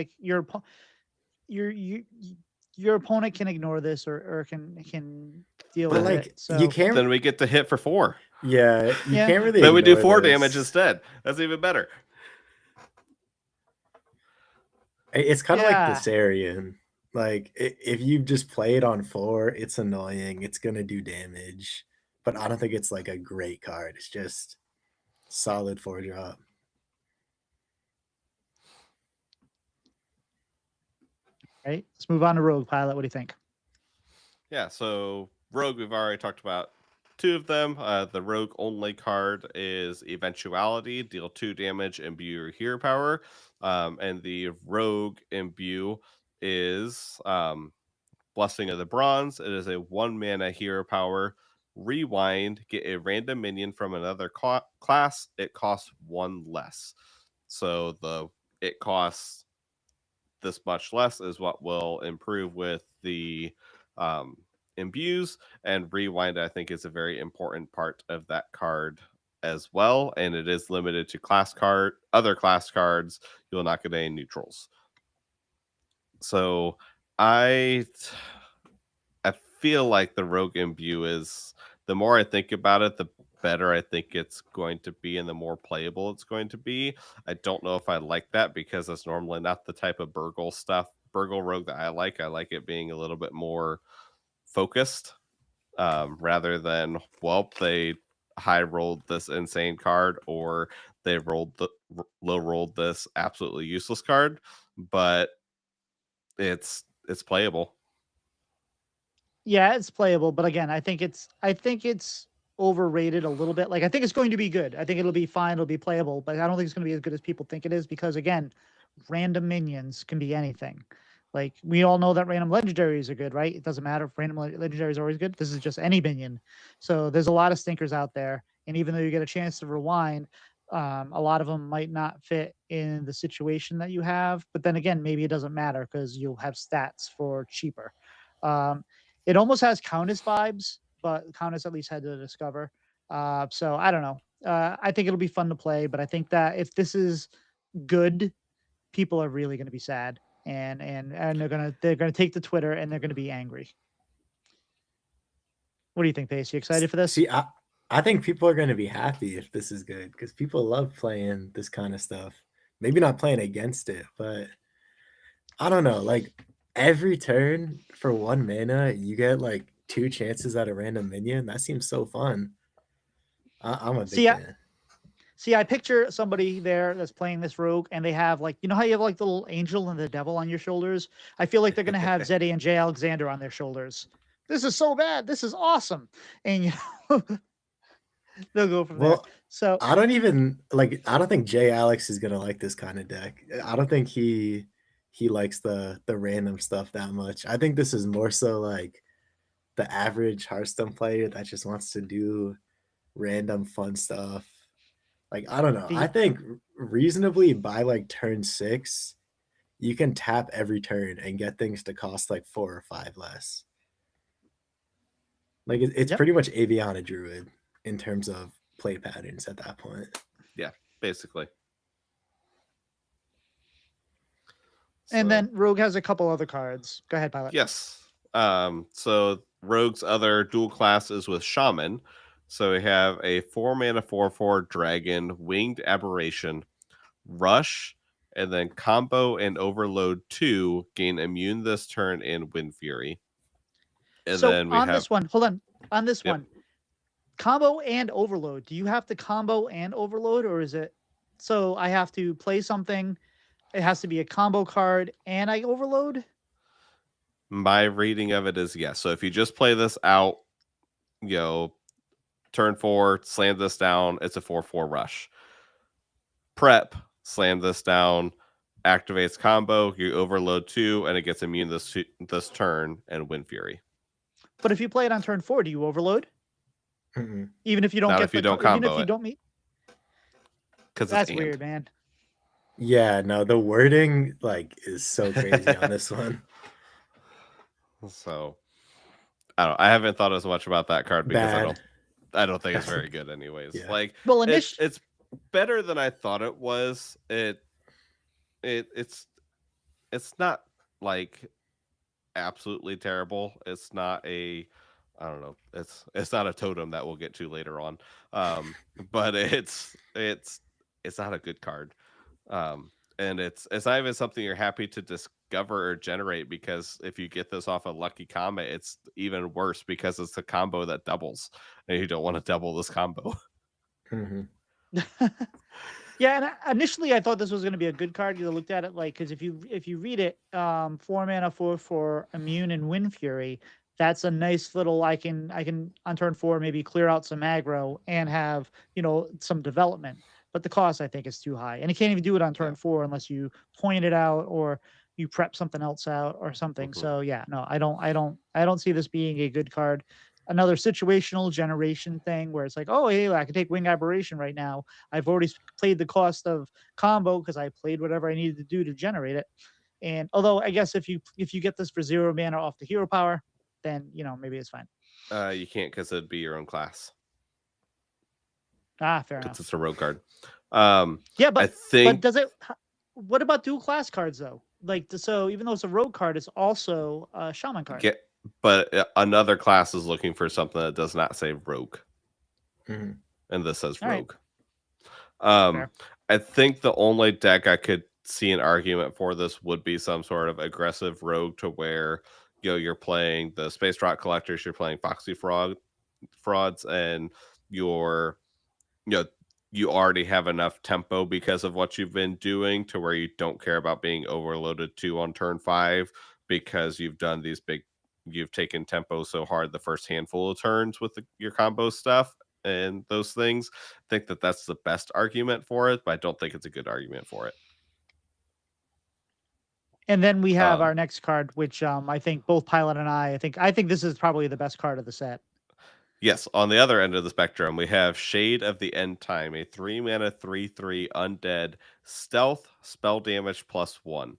your opponent can ignore this or can deal with it. So you can't. Then we get to hit for 4. Yeah, you can't really. Then we do 4 damage instead. That's even better. It's kind of like Thessarian. If you just play it on 4, it's annoying. It's gonna do damage, but I don't think it's like a great card. It's just solid 4-drop. Right. Let's move on to Rogue. Pylet, what do you think? Yeah, so Rogue, we've already talked about 2 of them. The Rogue only card is Eventuality, deal 2 damage, imbue your hero power. And the Rogue imbue is Blessing of the Bronze. It is a 1 mana hero power. Rewind, get a random minion from another class. It costs 1 less. So it costs this much less is what will improve with the imbues, and rewind I think is a very important part of that card as well, and it is limited to other class cards. You will not get any neutrals. So I feel like the Rogue imbue is, the more I think about it, the better I think it's going to be and the more playable it's going to be. I don't know if I like that because that's normally not the type of Burgle Rogue that I like. I like it being a little bit more focused, rather than, they high rolled this insane card or they low rolled this absolutely useless card, but it's playable. Yeah, it's playable, but again, I think it's overrated a little bit. I think it's going to be good. I think it'll be fine. It'll be playable, but I don't think it's going to be as good as people think it is because, again, random minions can be anything. We all know that random legendaries are good, right? It doesn't matter if random legendaries are always good. This is just any minion. So there's a lot of stinkers out there, and even though you get a chance to rewind, a lot of them might not fit in the situation that you have. But then again, maybe it doesn't matter because you'll have stats for cheaper. It almost has Countess vibes, but Countess at least had to discover. So I don't know. I think it'll be fun to play, but I think that if this is good, people are really going to be sad. and they're gonna take to Twitter and they're gonna be angry. What do you think, Pace? You excited for this? See, I think people are going to be happy if this is good because people love playing this kind of stuff. Maybe not playing against it, but I don't know. Like every turn for 1 mana, you get like 2 chances at a random minion. That seems so fun. I'm a big fan. See, I picture somebody there that's playing this rogue, and they have like, you know how you have like the little angel and the devil on your shoulders? I feel like they're gonna have Zeddy and Jay Alexander on their shoulders. This is so bad. This is awesome, and you know, they'll go from there. So I don't even like. I don't think Jay Alex is gonna like this kind of deck. I don't think he likes the random stuff that much. I think this is more so like the average Hearthstone player that just wants to do random fun stuff. Like, I don't know. I think reasonably by like turn 6, you can tap every turn and get things to cost like 4 or 5 less. Like it's pretty much Aviana Druid in terms of play patterns at that point. Yeah, basically. And then Rogue has a couple other cards. Go ahead, Pylet. Yes. So Rogue's other dual class is with Shaman. So we have a 4-mana 4/4 dragon, winged aberration, rush, and then combo and overload 2 gain immune this turn and Wind Fury. And so then we on have this one, hold on this one, combo and overload. Do you have to combo and overload, or is it so I have to play something? It has to be a combo card and I overload? My reading of it is yes. So if you just play this out, turn 4, slam this down, it's a 4/4 rush. Prep, slam this down, activates combo, you overload 2, and it gets immune this turn and Wind Fury. But if you play it on turn 4, do you overload? Mm-hmm. Even if you don't Not get if you don't combo even if you don't meet? Because that's weird, man. Yeah, no, the wording like is so crazy on this one. So I haven't thought as much about that card because I don't think it's very good anyways. Yeah. Like, well, it's better than I thought it was. It's not like absolutely terrible. It's not I don't know. It's not a totem that we'll get to later on. But it's not a good card. And it's not even something you're happy to discover or generate, because if you get this off a Lucky Comet, it's even worse because it's a combo that doubles, and you don't want to double this combo. Mm-hmm. Yeah, and initially I thought this was going to be a good card. You looked at it like, because if you read it, 4 mana 4/4 immune and Wind Fury, that's a nice little. I can on turn 4 maybe clear out some aggro and have some development. But the cost, I think, is too high, and you can't even do it on turn 4 unless you point it out or you prep something else out or something. Mm-hmm. So yeah, no, I don't see this being a good card. Another situational generation thing where it's like, oh, hey, I can take Wing Aberration right now. I've already played the cost of combo because I played whatever I needed to do to generate it. And although I guess if you get this for 0 mana off the hero power, then maybe it's fine. You can't, because it'd be your own class. Fair enough. It's a rogue card. Yeah, but I think. But does it? What about dual class cards though? Like, so even though it's a rogue card, it's also a shaman card. But another class is looking for something that does not say rogue. Mm-hmm. And this says All rogue. Right. I think the only deck I could see an argument for this would be some sort of aggressive rogue, to where you're playing the Space Rock Collectors, you're playing Foxy Frauds, and you already have enough tempo because of what you've been doing, to where you don't care about being overloaded 2 on turn 5, because you've done you've taken tempo so hard the first handful of turns with your combo stuff and those things. I think that's the best argument for it, but I don't think it's a good argument for it. And then we have our next card, which I think both Pylet and I think this is probably the best card of the set. Yes, on the other end of the spectrum, we have Shade of the End Time, a 3-mana 3/3 undead stealth, spell damage +1.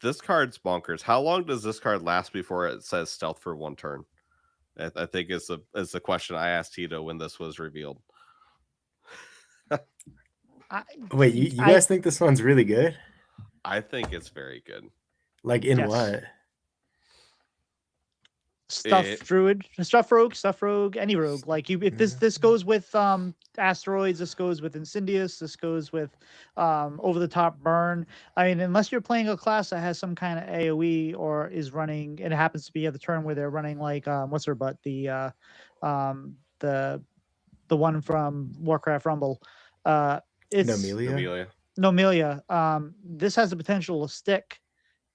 This card's bonkers. How long does this card last before it says stealth for 1 turn? I think is the question I asked Tito when this was revealed. Wait, you guys think this one's really good? I think it's very good. Like in Yes. what? Stuff rogue, any rogue. Like if this goes with asteroids, this goes with Incendious, this goes with over the top burn. I mean, unless you're playing a class that has some kind of AoE or is running, and it happens to be at the turn where they're running like what's her butt, the one from Warcraft Rumble. It's Nomelia? Nomelia. This has the potential to stick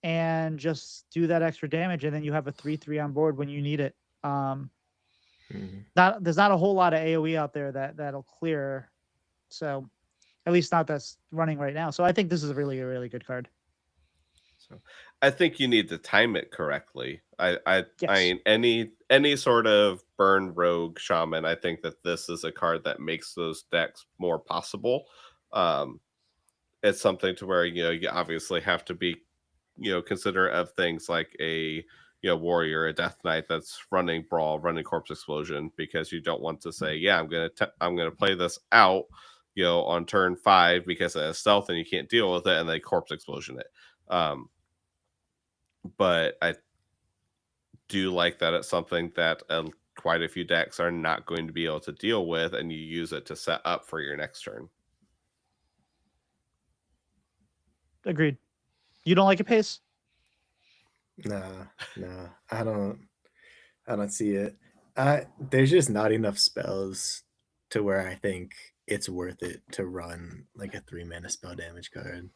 and just do that extra damage, and then you have a 3/3 on board when you need it. There's not a whole lot of AoE out there that'll clear, so at least not that's running right now. So I think this is a really good card. So I think you need to time it correctly. I Yes. mean any sort of burn rogue shaman, I think that this is a card that makes those decks more possible. It's something to where you obviously have to be considerate of things like a warrior, a death knight that's running brawl, running corpse explosion, because you don't want to say, yeah, I'm gonna play this out on turn 5 because it has stealth and you can't deal with it, and they corpse explosion it. But I do like that it's something that quite a few decks are not going to be able to deal with, and you use it to set up for your next turn. Agreed. You don't like it, Pace? No, I don't see it. There's just not enough spells to where I think it's worth it to run like a 3-mana spell damage card.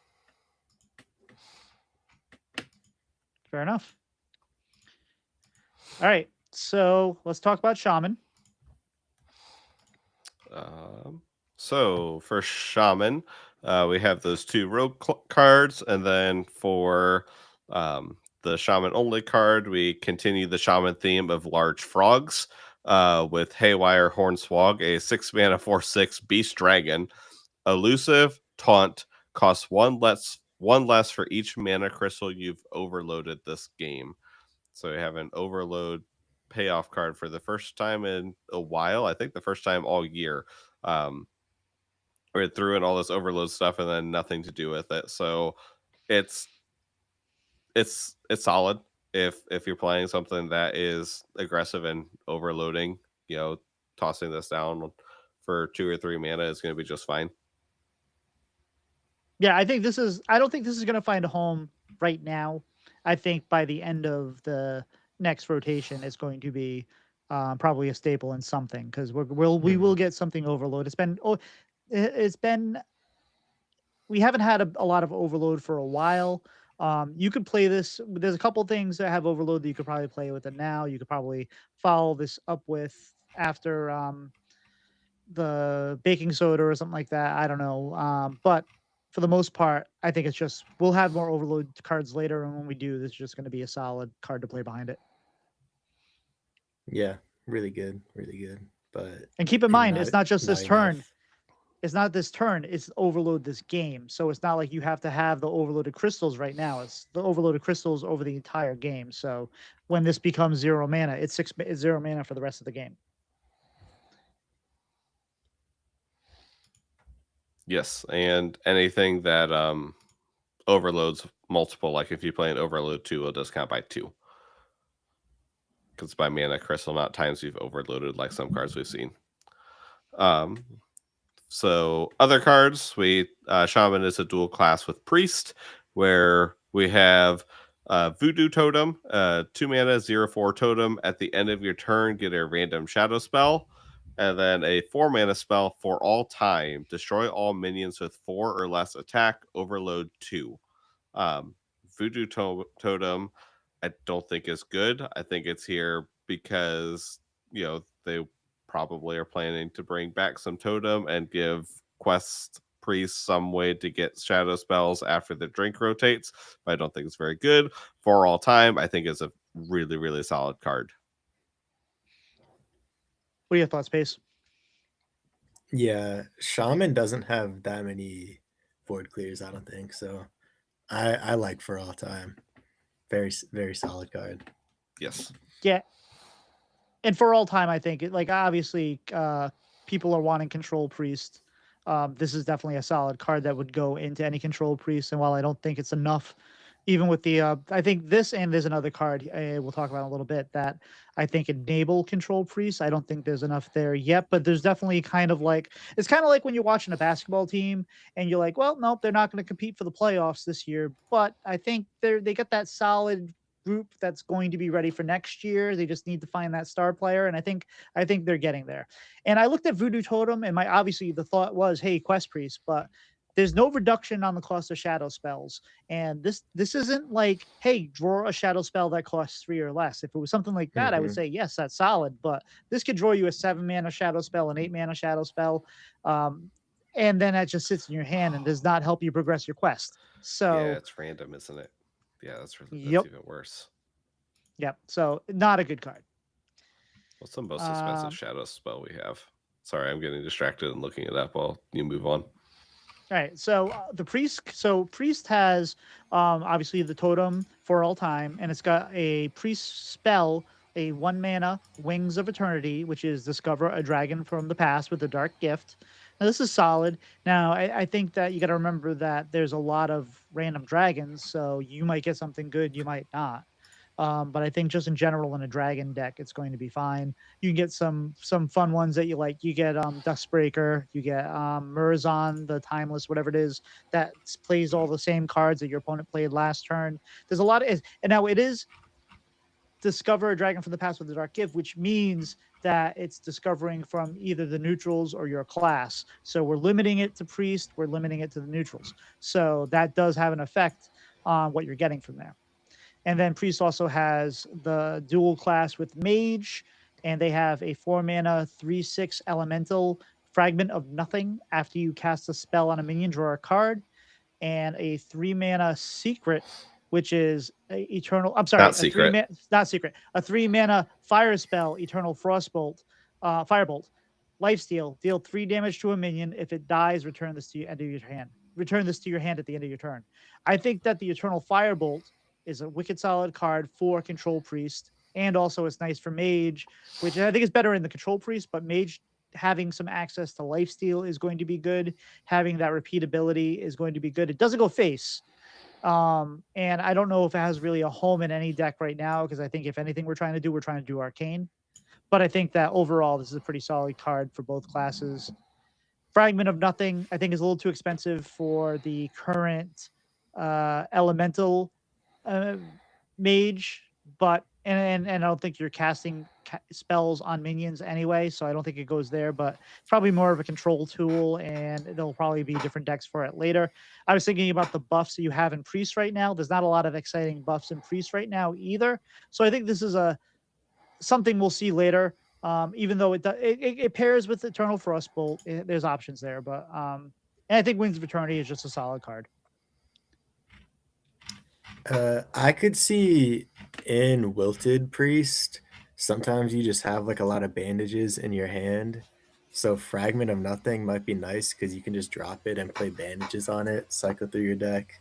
Fair enough. All right, so let's talk about Shaman. So for Shaman, we have those 2 rogue cards, and then for the Shaman only card, we continue the Shaman theme of large frogs with Haywire Hornswog, a 6-mana 4/6 beast dragon, elusive, taunt, costs one less for each mana crystal you've overloaded this game. So we have an overload payoff card for the first time in a while. I think the first time all year. We threw in all this overload stuff and then nothing to do with it. So it's solid if you're playing something that is aggressive and overloading. Tossing this down for 2 or 3 mana is going to be just fine. Yeah, I don't think this is going to find a home right now. I think by the end of the next rotation, it's going to be probably a staple in something, because we will get something overload. We haven't had a lot of overload for a while. You could play this. There's a couple things that have overload that you could probably play with it now. You could probably follow this up with after the baking soda or something like that. I don't know. But for the most part, I think it's just we'll have more overload cards later, and when we do, this is just going to be a solid card to play behind it. Yeah, really good. But and keep in mind, it's not just this turn. It's not this turn. It's overload this game. So it's not like you have to have the overloaded crystals right now. It's the overloaded crystals over the entire game. So when this becomes 0 mana, it's 0 mana for the rest of the game. Yes, and anything that overloads multiple, like if you play an overload 2, it'll discount by 2. Because by mana crystal, not times you've overloaded like some cards we've seen. So other cards, Shaman is a dual class with Priest, where we have Voodoo Totem, 2 mana 0/4 totem. At the end of your turn, get a random shadow spell, and then a 4 mana spell for all time. Destroy all minions with 4 or less attack. Overload 2. Voodoo Totem, I don't think is good. I think it's here because they probably are planning to bring back some totem and give quest priests some way to get shadow spells after the drink rotates, but I don't think it's very good. For all time, I think it's a really solid card. What are your thoughts, Pace? Yeah, Shaman doesn't have that many void clears, I don't think. So I like for all time. Very solid card. Yes. Yeah. And for all time, I think obviously people are wanting control priest. this is definitely a solid card that would go into any control priest. And while I don't think it's enough, even with the, I think this, and there's another card we'll talk about in a little bit that I think enable control priests. I don't think there's enough there yet, but there's definitely kind of like, it's kind of like when you're watching a basketball team and you're like, well, nope, they're not going to compete for the playoffs this year. But I think they got that solid group that's going to be ready for next year. They just need to find that star player. And I think they're getting there. And I looked at Voodoo Totem, and my obviously the thought was, hey, Quest Priest, but there's no reduction on the cost of shadow spells. And this isn't like, hey, draw a shadow spell that costs 3 or less. If it was something like that, I would say yes, that's solid. But this could draw you a 7 mana shadow spell, an 8 mana shadow spell. And then that just sits in your hand and does not help you progress your quest. So yeah, it's random, isn't it? Yeah, that's yep. even worse. Yep. So not a good card. What's the most expensive shadow spell we have? Sorry, I'm getting distracted and looking it up while you move on. All right, so the priest. So priest has obviously the totem for all time, and it's got a priest spell, a 1 mana Wings of Eternity, which is discover a dragon from the past with a dark gift. Now this is solid. Now I think that you got to remember that there's a lot of random dragons, so you might get something good, you might not. But I think just in general in a dragon deck, it's going to be fine. You can get some fun ones that you like. You get Dustbreaker, you get Murazon, the Timeless, whatever it is, that plays all the same cards that your opponent played last turn. There's a lot of, and now it is discover a dragon from the past with a dark gift, which means that it's discovering from either the neutrals or your class. So we're limiting it to priest, we're limiting it to the neutrals. So that does have an effect on what you're getting from there. And then priest also has the dual class with mage, and they have a 4 mana 3/6 elemental fragment of nothing. After you cast a spell on a minion, draw a card, and a 3 mana secret, which is a eternal. I'm sorry, not secret. Not secret. A 3 mana fire spell, eternal frostbolt, firebolt, lifesteal. Deal 3 damage to a minion. If it dies, return this to the end of your hand. Return this to your hand at the end of your turn. I think that the eternal firebolt is a wicked solid card for control priest, and also it's nice for mage, which I think is better in the control priest, but mage having some access to lifesteal is going to be good. Having that repeatability is going to be good. It doesn't go face. And I don't know if it has really a home in any deck right now, because I think if anything we're trying to do arcane. But I think that overall this is a pretty solid card for both classes. Fragment of Nothing, I think, is a little too expensive for the current elemental mage, but and I don't think you're casting spells on minions anyway, so I don't think it goes there. But it's probably more of a control tool, and there'll probably be different decks for it later. I was thinking about the buffs that you have in priest right now. There's not a lot of exciting buffs in priest right now either, so I think this is something we'll see later. Even though it pairs with Eternal Frostbolt, there's options there, but and I think Wings of Eternity is just a solid card. I could see in Wilted Priest, sometimes you just have like a lot of bandages in your hand. So Fragment of Nothing might be nice because you can just drop it and play bandages on it, cycle through your deck.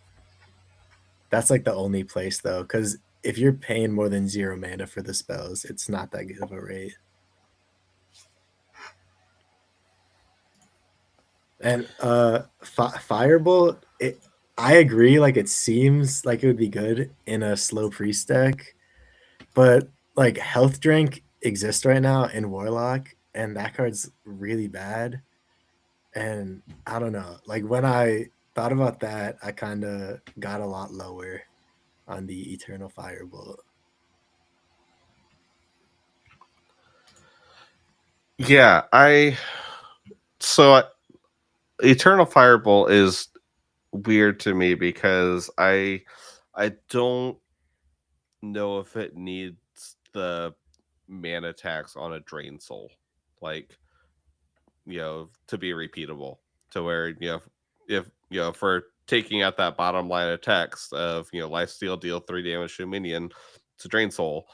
That's like the only place though, because if you're paying more than 0 mana for the spells, it's not that good of a rate. And Firebolt, I agree, like it seems like it would be good in a slow priest deck, but like Health Drink exists right now in Warlock, and that card's really bad. And I don't know, like when I thought about that, I kind of got a lot lower on the Eternal Firebolt. Yeah, Eternal Firebolt is weird to me because I don't know if it needs the mana tax on a Drain Soul, like, to be repeatable, to where, if for taking out that bottom line of text of, lifesteal, deal 3 damage to a minion to Drain Soul,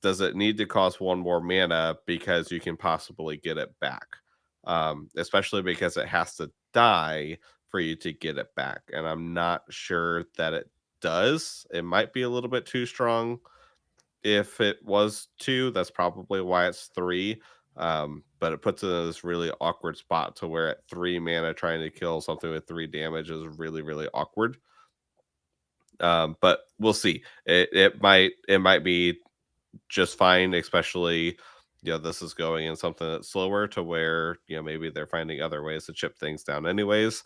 does it need to cost 1 more mana because you can possibly get it back? Especially because it has to die for you to get it back. And I'm not sure that it does. It might be a little bit too strong. If it was 2, that's probably why it's 3. But it puts it in this really awkward spot to where at 3 mana trying to kill something with 3 damage is really, really awkward. But we'll see. It might be just fine, especially this is going in something that's slower to where maybe they're finding other ways to chip things down anyways.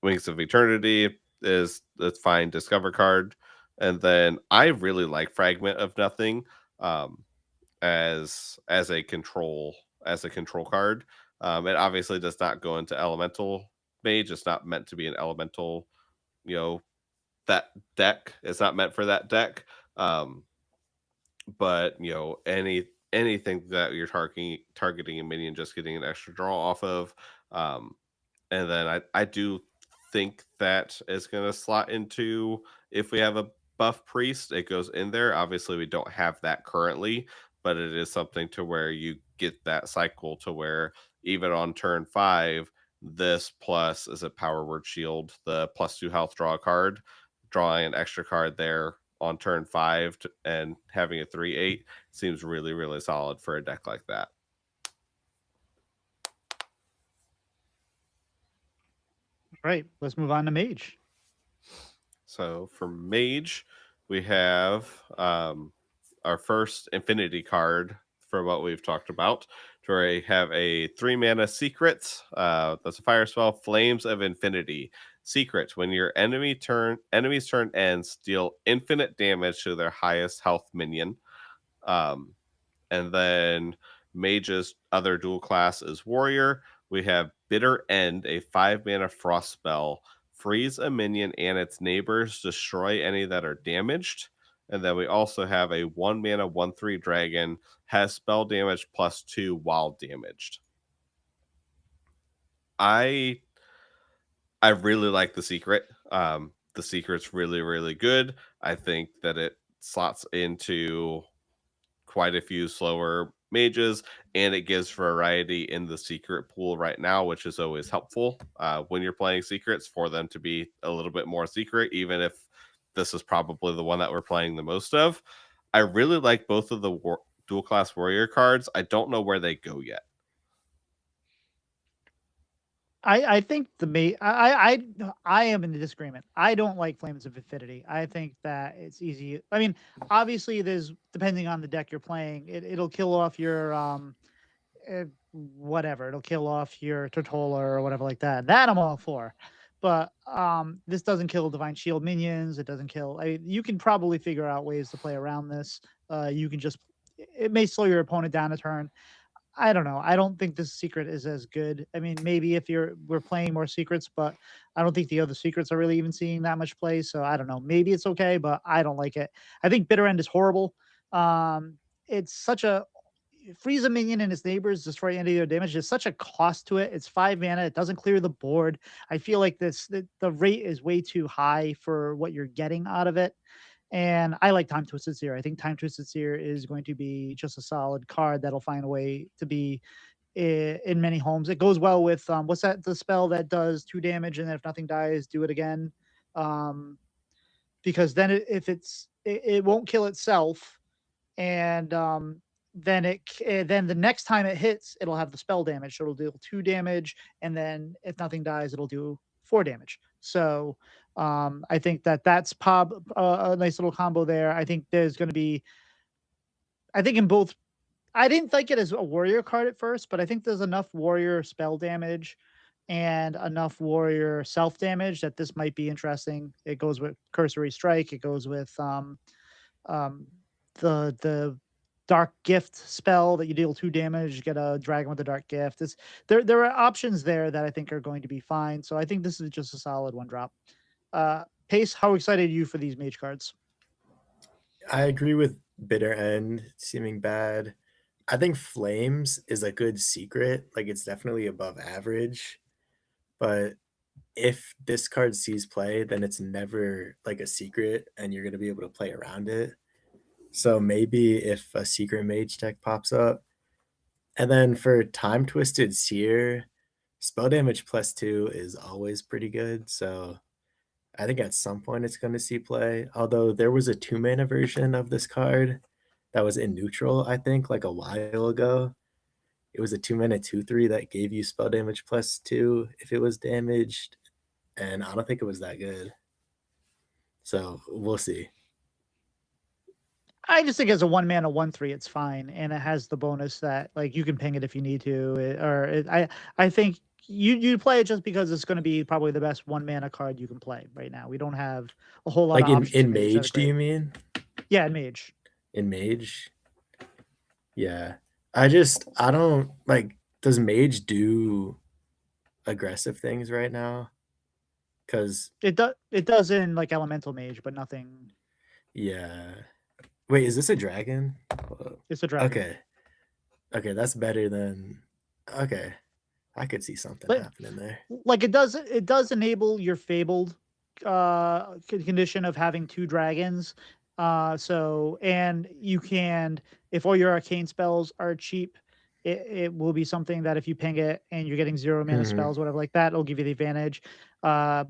Wings of Eternity it's fine, discover card. And then I really like Fragment of Nothing as a control card. It obviously does not go into elemental mage. It's not meant to be an elemental that deck. It's not meant for that deck. But anything that you're targeting a minion, just getting an extra draw off of. And then I do think that is going to slot into, if we have a buff priest, it goes in there. Obviously we don't have that currently, but it is something to where you get that cycle to where even on turn 5, this plus is a power word shield, the +2 health draw card, drawing an extra card there on turn 5 and having a 3/8 seems really, really solid for a deck like that. Right, let's move on to mage. So for mage, we have our first infinity card for what we've talked about. Where we have a 3 mana secret. That's a fire spell, Flames of Infinity. Secret: when your enemy's turn ends, deal infinite damage to their highest health minion. And then mage's other dual class is warrior. We have Bitter End, a 5 mana frost spell. Freeze a minion and its neighbors, destroy any that are damaged. And then we also have a 1 mana 1/3 dragon, has spell damage +2 while damaged. I really like the secret. The secret's really, really good. I think that it slots into quite a few slower mages, and it gives variety in the secret pool right now, which is always helpful when you're playing secrets, for them to be a little bit more secret, even if this is probably the one that we're playing the most of. I really like both of the dual class warrior cards. I don't know where they go yet. I think I am in the disagreement. I don't like Flames of Infinity. I think that it's easy. I mean, obviously, there's, depending on the deck you're playing, it'll kill off your whatever. It'll kill off your Tortola or whatever like that. That I'm all for. But this doesn't kill Divine Shield minions. It doesn't kill. You can probably figure out ways to play around this. You can just, it may slow your opponent down a turn. I don't know. I don't think this secret is as good. I mean, maybe if we're playing more secrets, but I don't think the other secrets are really even seeing that much play. So I don't know. Maybe it's okay, but I don't like it. I think Bitter End is horrible. It's such a, freeze a minion and its neighbors, destroy any of their damage. There's such a cost to it. It's 5 mana. It doesn't clear the board. I feel like the rate is way too high for what you're getting out of it. And I like Time Twisted Seer. I think Time Twisted Seer is going to be just a solid card that'll find a way to be in many homes. It goes well with what's that? The spell that does 2 damage, and then if nothing dies, do it again. Because then it won't kill itself, and then the next time it hits, it'll have the spell damage. So it'll deal 2 damage, and then if nothing dies, it'll do 4 damage. So I think that's a nice little combo there. I think there's going to be, I think in both, I didn't think it as a warrior card at first, but I think there's enough warrior spell damage and enough warrior self damage that this might be interesting. It goes with Cursory Strike. It goes with the Dark Gift spell that you deal 2 damage, you get a dragon with a Dark Gift. There are options there that I think are going to be fine. So I think this is just a solid 1-drop. Pace, how excited are you for these mage cards? I agree with Bitter End seeming bad. I think Flames is a good secret. Like, it's definitely above average. But if this card sees play, then it's never like a secret and you're going to be able to play around it. So maybe if a secret mage deck pops up. And then for Time Twisted Seer, spell damage +2 is always pretty good. So I think at some point it's going to see play. Although there was a 2 mana version of this card that was in neutral, I think, like a while ago. it was a 2-mana 2/3 that gave you spell damage +2 if it was damaged, and I don't think it was that good. So we'll see. I just think as a 1-mana 1/3, it's fine, and it has the bonus that like you can ping it if you need to, I think you play it just because it's going to be probably the best 1-mana card you can play right now. We don't have a whole lot Like of options in Mage, do you mean? Yeah, in Mage. In Mage? Yeah. I don't like, does Mage do aggressive things right now? Because it does in like Elemental Mage, but nothing. Yeah. Wait, is this a dragon? It's a dragon. Okay, that's better than. Okay, I could see something happening there. Like it does enable your Fabled condition of having 2 dragons. So, and you can, if all your arcane spells are cheap, it will be something that if you ping it and you're getting 0-mana spells, whatever like that, it'll give you the advantage. But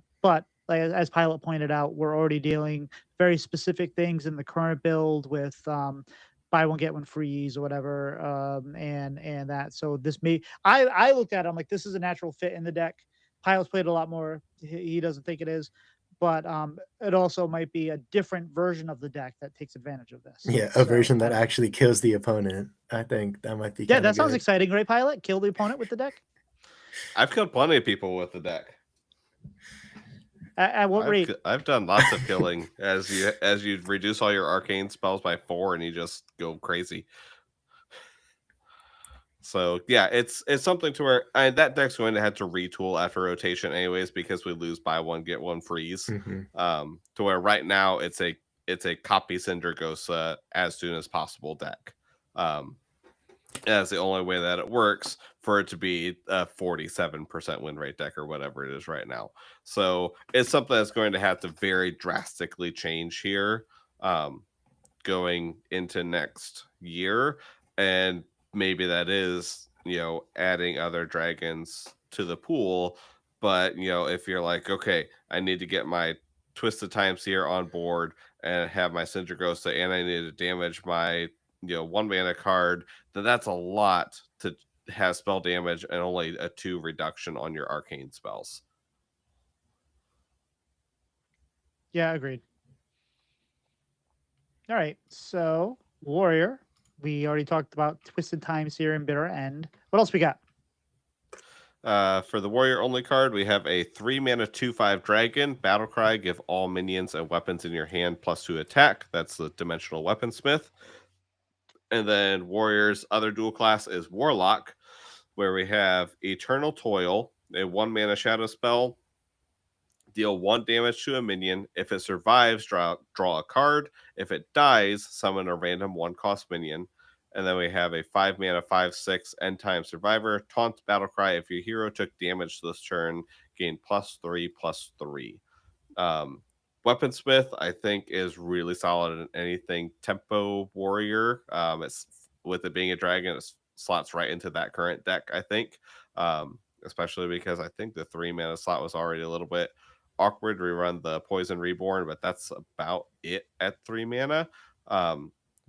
like, as Pylet pointed out, we're already dealing very specific things in the current build with buy one get one freeze or whatever, and that. So this I looked at it, I'm like, this is a natural fit in the deck. Pylet's played a lot more. He doesn't think it is, but it also might be a different version of the deck that takes advantage of this. Yeah, a version that actually kills the opponent. I think that might be. Yeah, that sounds exciting, right, Pylet? Kill the opponent with the deck. I've killed plenty of people with the deck. At what rate? I've done lots of killing as you reduce all your arcane spells by 4 and you just go crazy. So yeah, it's something to where that deck's going to have to retool after rotation anyways, because we lose buy one get one freeze. To where right now it's a copy Syndragosa as soon as possible deck. That's the only way that it works for it to be a 47% win rate deck or whatever it is right now. So it's something that's going to have to very drastically change here going into next year. And maybe that is, adding other dragons to the pool. But, if you're like, okay, I need to get my Twisted Time Seer on board and have my Syndragosa, and I need to damage my 1-mana card, then that's a lot to have spell damage and only a 2 reduction on your arcane spells. Yeah, agreed. All right, so Warrior, we already talked about Twisted Time Seer and Bitter End. What else we got? For the Warrior only card, we have a 3-mana 2/5 dragon. Battlecry, give all minions and weapons in your hand +2 attack. That's the Dimensional Weaponsmith. And then Warrior's other dual class is Warlock, where we have Eternal Toil, a 1-mana shadow spell. Deal 1 damage to a minion. If it survives, draw a card. If it dies, summon a random 1-cost minion. And then we have a 5-mana 5/6 End Time Survivor. Taunt Battlecry. If your hero took damage this turn, gain +3/+3. Weaponsmith, I think, is really solid in anything tempo warrior. It's with it being a dragon, it slots right into that current deck, I think. Especially because I think the 3-mana slot was already a little bit awkward. We run the Poison Reborn, but that's about it at 3 mana.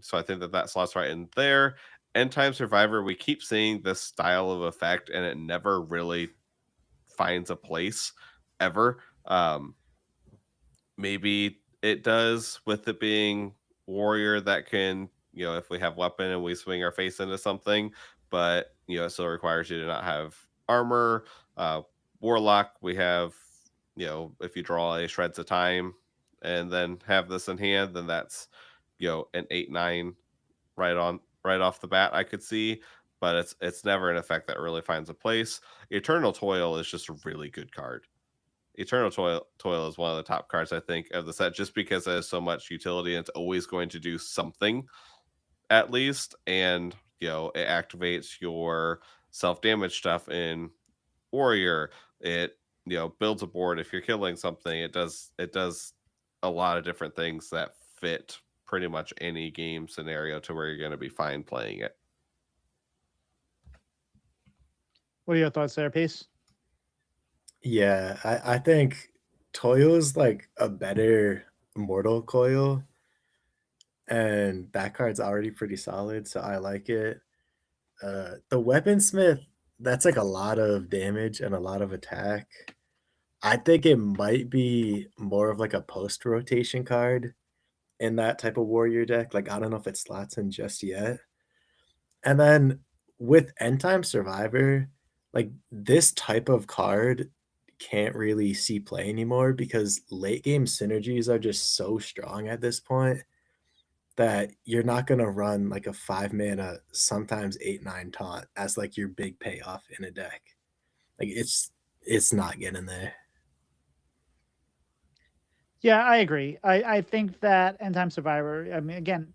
So I think that slots right in there. End Time Survivor, we keep seeing this style of effect, and it never really finds a place ever. Maybe it does with it being warrior that can, if we have weapon and we swing our face into something, but, it still requires you to not have armor. Warlock, we have, if you draw a Shreds of Time and then have this in hand, then that's, an 8/9 right off the bat, I could see, but it's never an effect that really finds a place. Eternal Toil is just a really good card. Eternal Toil is one of the top cards, I think, of the set, just because it has so much utility and it's always going to do something at least. And, it activates your self-damage stuff in Warrior. It, builds a board. If you're killing something, it does a lot of different things that fit pretty much any game scenario to where you're going to be fine playing it. What are your thoughts there, Pace? Yeah, I think Toil is like a better Mortal Coil, and that card's already pretty solid, so I like it. The weaponsmith, that's like a lot of damage and a lot of attack. I think it might be more of like a post rotation card in that type of warrior deck. Like I don't know if it slots in just yet. And then with End Time Survivor, like this type of card can't really see play anymore because late game synergies are just so strong at this point that you're not gonna run like a 5 mana, sometimes 8/9 taunt as like your big payoff in a deck. Like it's not getting there. Yeah, I agree. I think that End Time Survivor, I mean, again,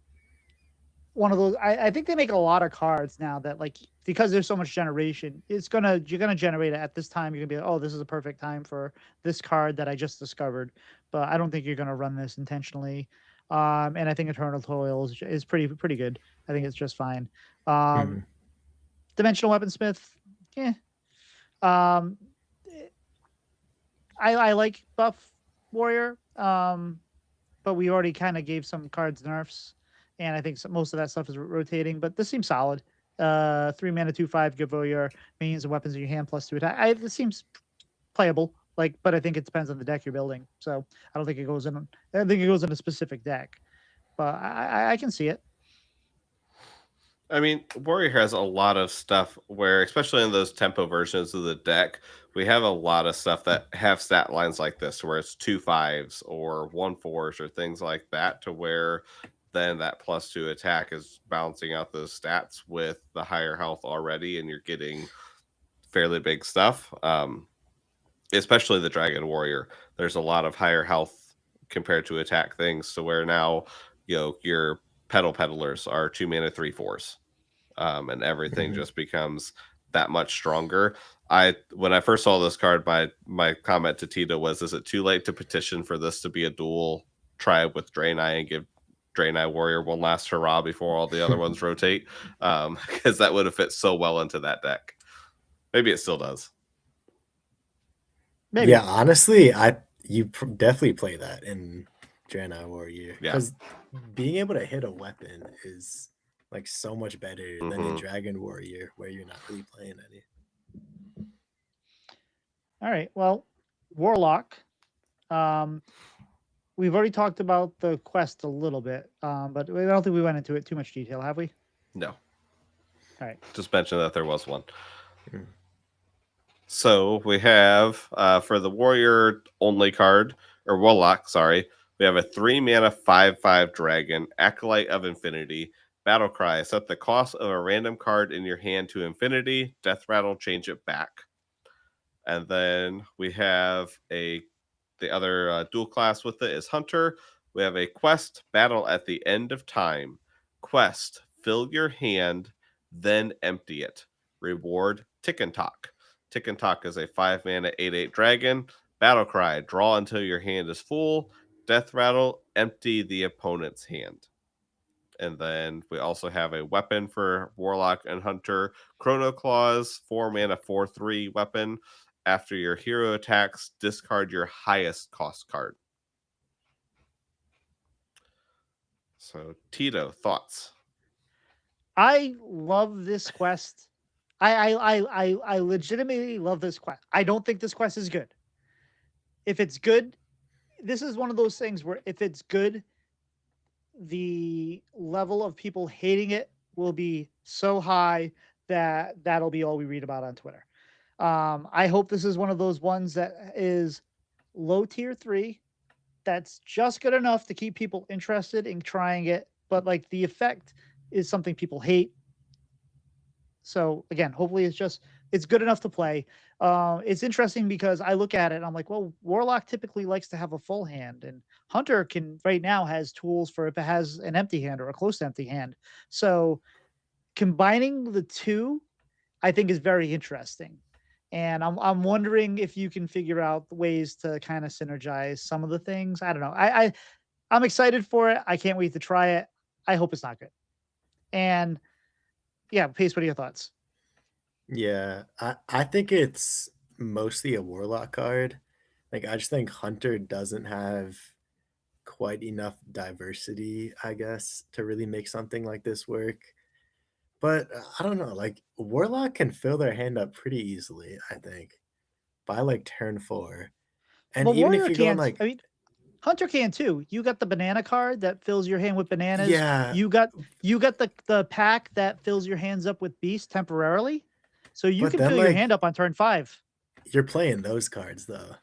one of those, I think they make a lot of cards now that, like, because there's so much generation, you're gonna generate it at this time. You're gonna be like, oh, this is a perfect time for this card that I just discovered. But I don't think you're gonna run this intentionally. And I think Eternal Toil is pretty good. I think it's just fine. Mhm. Dimensional Weaponsmith, yeah. Um, I like buff warrior. But we already kind of gave some cards nerfs, and I think most of that stuff is rotating. But this seems solid. 3 mana, 2/5, give all your minions and weapons in your hand +2 attack. It seems playable. Like, but I think it depends on the deck you're building. So I don't think it goes in. I don't think it goes in a specific deck, but I can see it. I mean, Warrior has a lot of stuff where, especially in those tempo versions of the deck, we have a lot of stuff that have stat lines like this, where it's 2/5s or 1/4s or things like that, to where then that +2 attack is balancing out those stats with the higher health already, and you're getting fairly big stuff. Especially the Dragon Warrior, there's a lot of higher health compared to attack things, to where now, your peddlers are 2 mana 3/4s. And everything Mhm. just becomes that much stronger. When I first saw this card, my comment to Tito was, is it too late to petition for this to be a dual tribe with Draenei and give Draenei Warrior one last hurrah before all the other ones rotate? Because that would have fit so well into that deck. Maybe it still does. Maybe. Yeah, honestly, you definitely play that in Draenei Warrior Yeah. because being able to hit a weapon is like so much better than in Mhm. Dragon Warrior where you're not really playing any. All right. Well, Warlock. Um, we've already talked about the quest a little bit, but I don't think we went into it too much detail, have we? No. All right. Just mention that there was one. Mm. So we have for the warrior only card, or warlock, sorry, we have a 3 mana 5/5 dragon, Acolyte of Infinity, battle cry. Set the cost of a random card in your hand to infinity. Death rattle, change it back. And then we have the other dual class with it is Hunter. We have a quest, battle at the end of time. Quest, fill your hand, then empty it. Reward, Tick and Talk. Tick and Talk is a 5 mana 8/8 dragon. Battle cry, draw until your hand is full. Death rattle, empty the opponent's hand. And then we also have a weapon for Warlock and Hunter, Chrono Claws, 4 mana 4/3 weapon. After your hero attacks, discard your highest cost card. So, Tito, thoughts? I love this quest. I legitimately love this quest. I don't think this quest is good. If it's good, this is one of those things where if it's good, the level of people hating it will be so high that that'll be all we read about on Twitter. I hope this is one of those ones that is low tier 3. That's just good enough to keep people interested in trying it, but like the effect is something people hate. So again, hopefully it's good enough to play. It's interesting because I look at it and I'm like, well, Warlock typically likes to have a full hand, and Hunter can right now has tools for if it has an empty hand or a close to empty hand. So combining the two, I think is very interesting. And I'm wondering if you can figure out ways to kind of synergize some of the things. I don't know. I'm excited for it. I can't wait to try it. I hope it's not good. And yeah, Pace, what are your thoughts? Yeah, I think it's mostly a Warlock card. Like I just think Hunter doesn't have quite enough diversity, I guess, to really make something like this work. But I don't know, like Warlock can fill their hand up pretty easily, I think, by like turn 4. And Well, even if Warrior you're going can't. like, I mean, Hunter can too. You got the banana card that fills your hand with bananas. yeah, You got the pack that fills your hands up with beast temporarily. So you but can then fill your hand like up on turn 5. you're playing those cards though.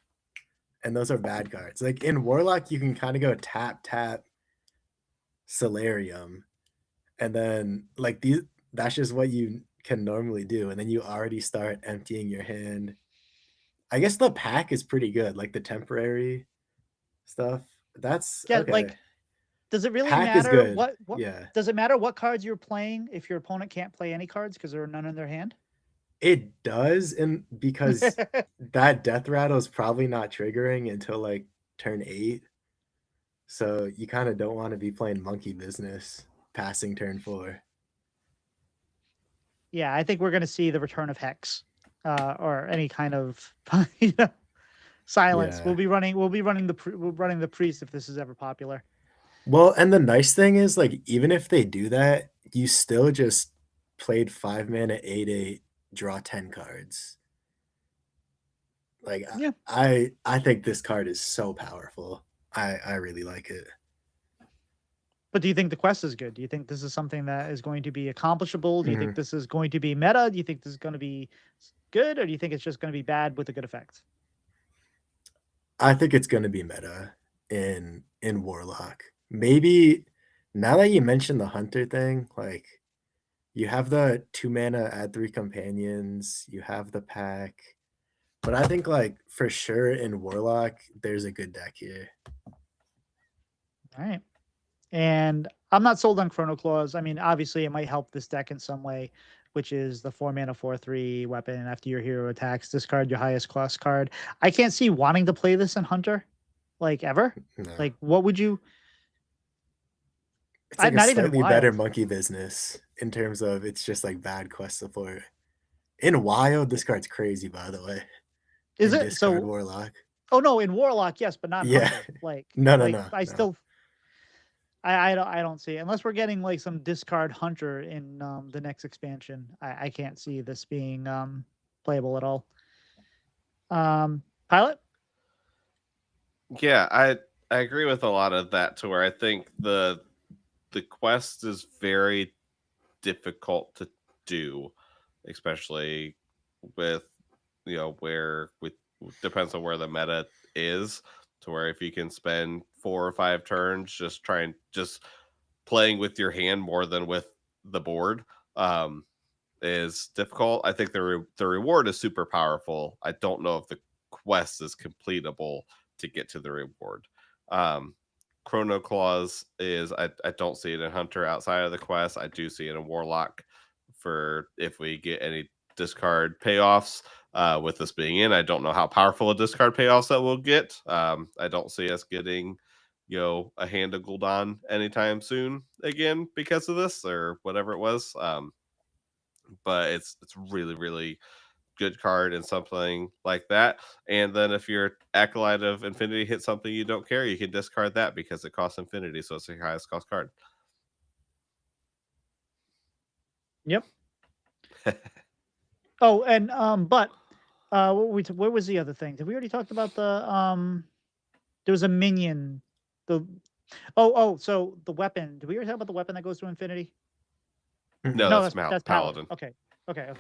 And those are bad cards. Like in Warlock, you can kind of go tap, tap, Solarium. And then like that's just what you can normally do. And then you already start emptying your hand. I guess the pack is pretty good, like the temporary stuff. That's Yeah, okay. like does it really Pack is matter good. what Yeah. does it matter what cards you're playing if your opponent can't play any cards because there are none in their hand? It does, and because that death rattle is probably not triggering until like turn 8. So you kind of don't want to be playing monkey business passing turn 4. Yeah, I think we're going to see the return of Hex, or any kind of silence. Yeah. We'll be running the priest if this is ever popular. Well, and the nice thing is, like, even if they do that, you still just played 5 mana 8/8, draw 10 cards. Like, Yeah. I think this card is so powerful. I really like it. But do you think the quest is good? Do you think this is something that is going to be accomplishable? Do you think Mhm. this is going to be meta? Do you think this is going to be good, or do you think it's just going to be bad with a good effect? I think it's gonna be meta in Warlock. Maybe now that you mentioned the hunter thing, like you have the 2 mana add 3 companions, you have the pack. But I think like for sure in Warlock, there's a good deck here. All right. And I'm not sold on Chrono Claws. I mean, obviously, it might help this deck in some way, which is the 4 mana 4/3 weapon. After your hero attacks, discard your highest class card. I can't see wanting to play this in Hunter, like ever. No. Like, what would you? It's like a Not even in slightly better Wild. monkey business in terms of it's just like bad quest support. In Wild, this card's crazy, by the way. Is In it discard so? Warlock. Oh no, in Warlock, yes, but not in Yeah. Hunter. Like, No, no, like no, I no. still, I don't see it unless we're getting like some discard Hunter in the next expansion. I can't see this being playable at all. Pilot. Yeah, I agree with a lot of that, to where I think the quest is very difficult to do, especially with where with depends on where the meta is, to where if you can spend 4 or 5 turns just playing with your hand more than with the board, is difficult. I think the reward is super powerful. I don't know if the quest is completable to get to the reward. Um, Chrono Claws is I don't see it in Hunter outside of the quest. I do see it in Warlock for if we get any discard payoffs. With this being in, I don't know how powerful a discard payoffs that we'll get. I don't see us getting a hand of Gul'dan anytime soon again because of this or whatever it was. But it's really, really good card and something like that. And then if your Acolyte of Infinity hits something you don't care, you can discard that because it costs Infinity, so it's the highest cost card. Yep. Oh, and but what was the other thing? Did we already talked about the there was a minion. So the weapon. Did we already talk about the weapon that goes to infinity? No, No, that's that's Paladin. Okay. We're not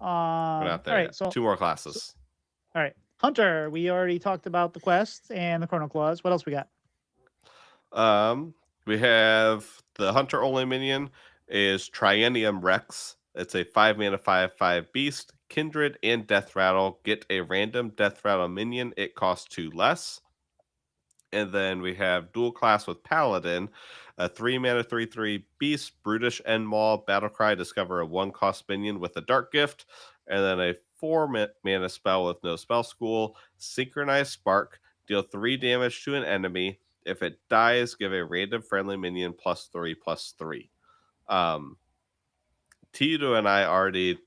All there right, yet. so 2 more classes. all right. Hunter, we already talked about the quest and the Chrono Claws. What else we got? We have the Hunter only minion is Triennium Rex. It's a 5 mana 5/5 beast, kindred, and death rattle. Get a random death rattle minion. It costs 2 less. And then we have dual class with Paladin, a 3 mana 3/3 beast, brutish end maul, battle cry, discover a 1 cost minion with a dark gift, and then a 4 mana spell with no spell school, synchronized spark, deal 3 damage to an enemy. If it dies, give a random friendly minion +3/+3. Tito and I already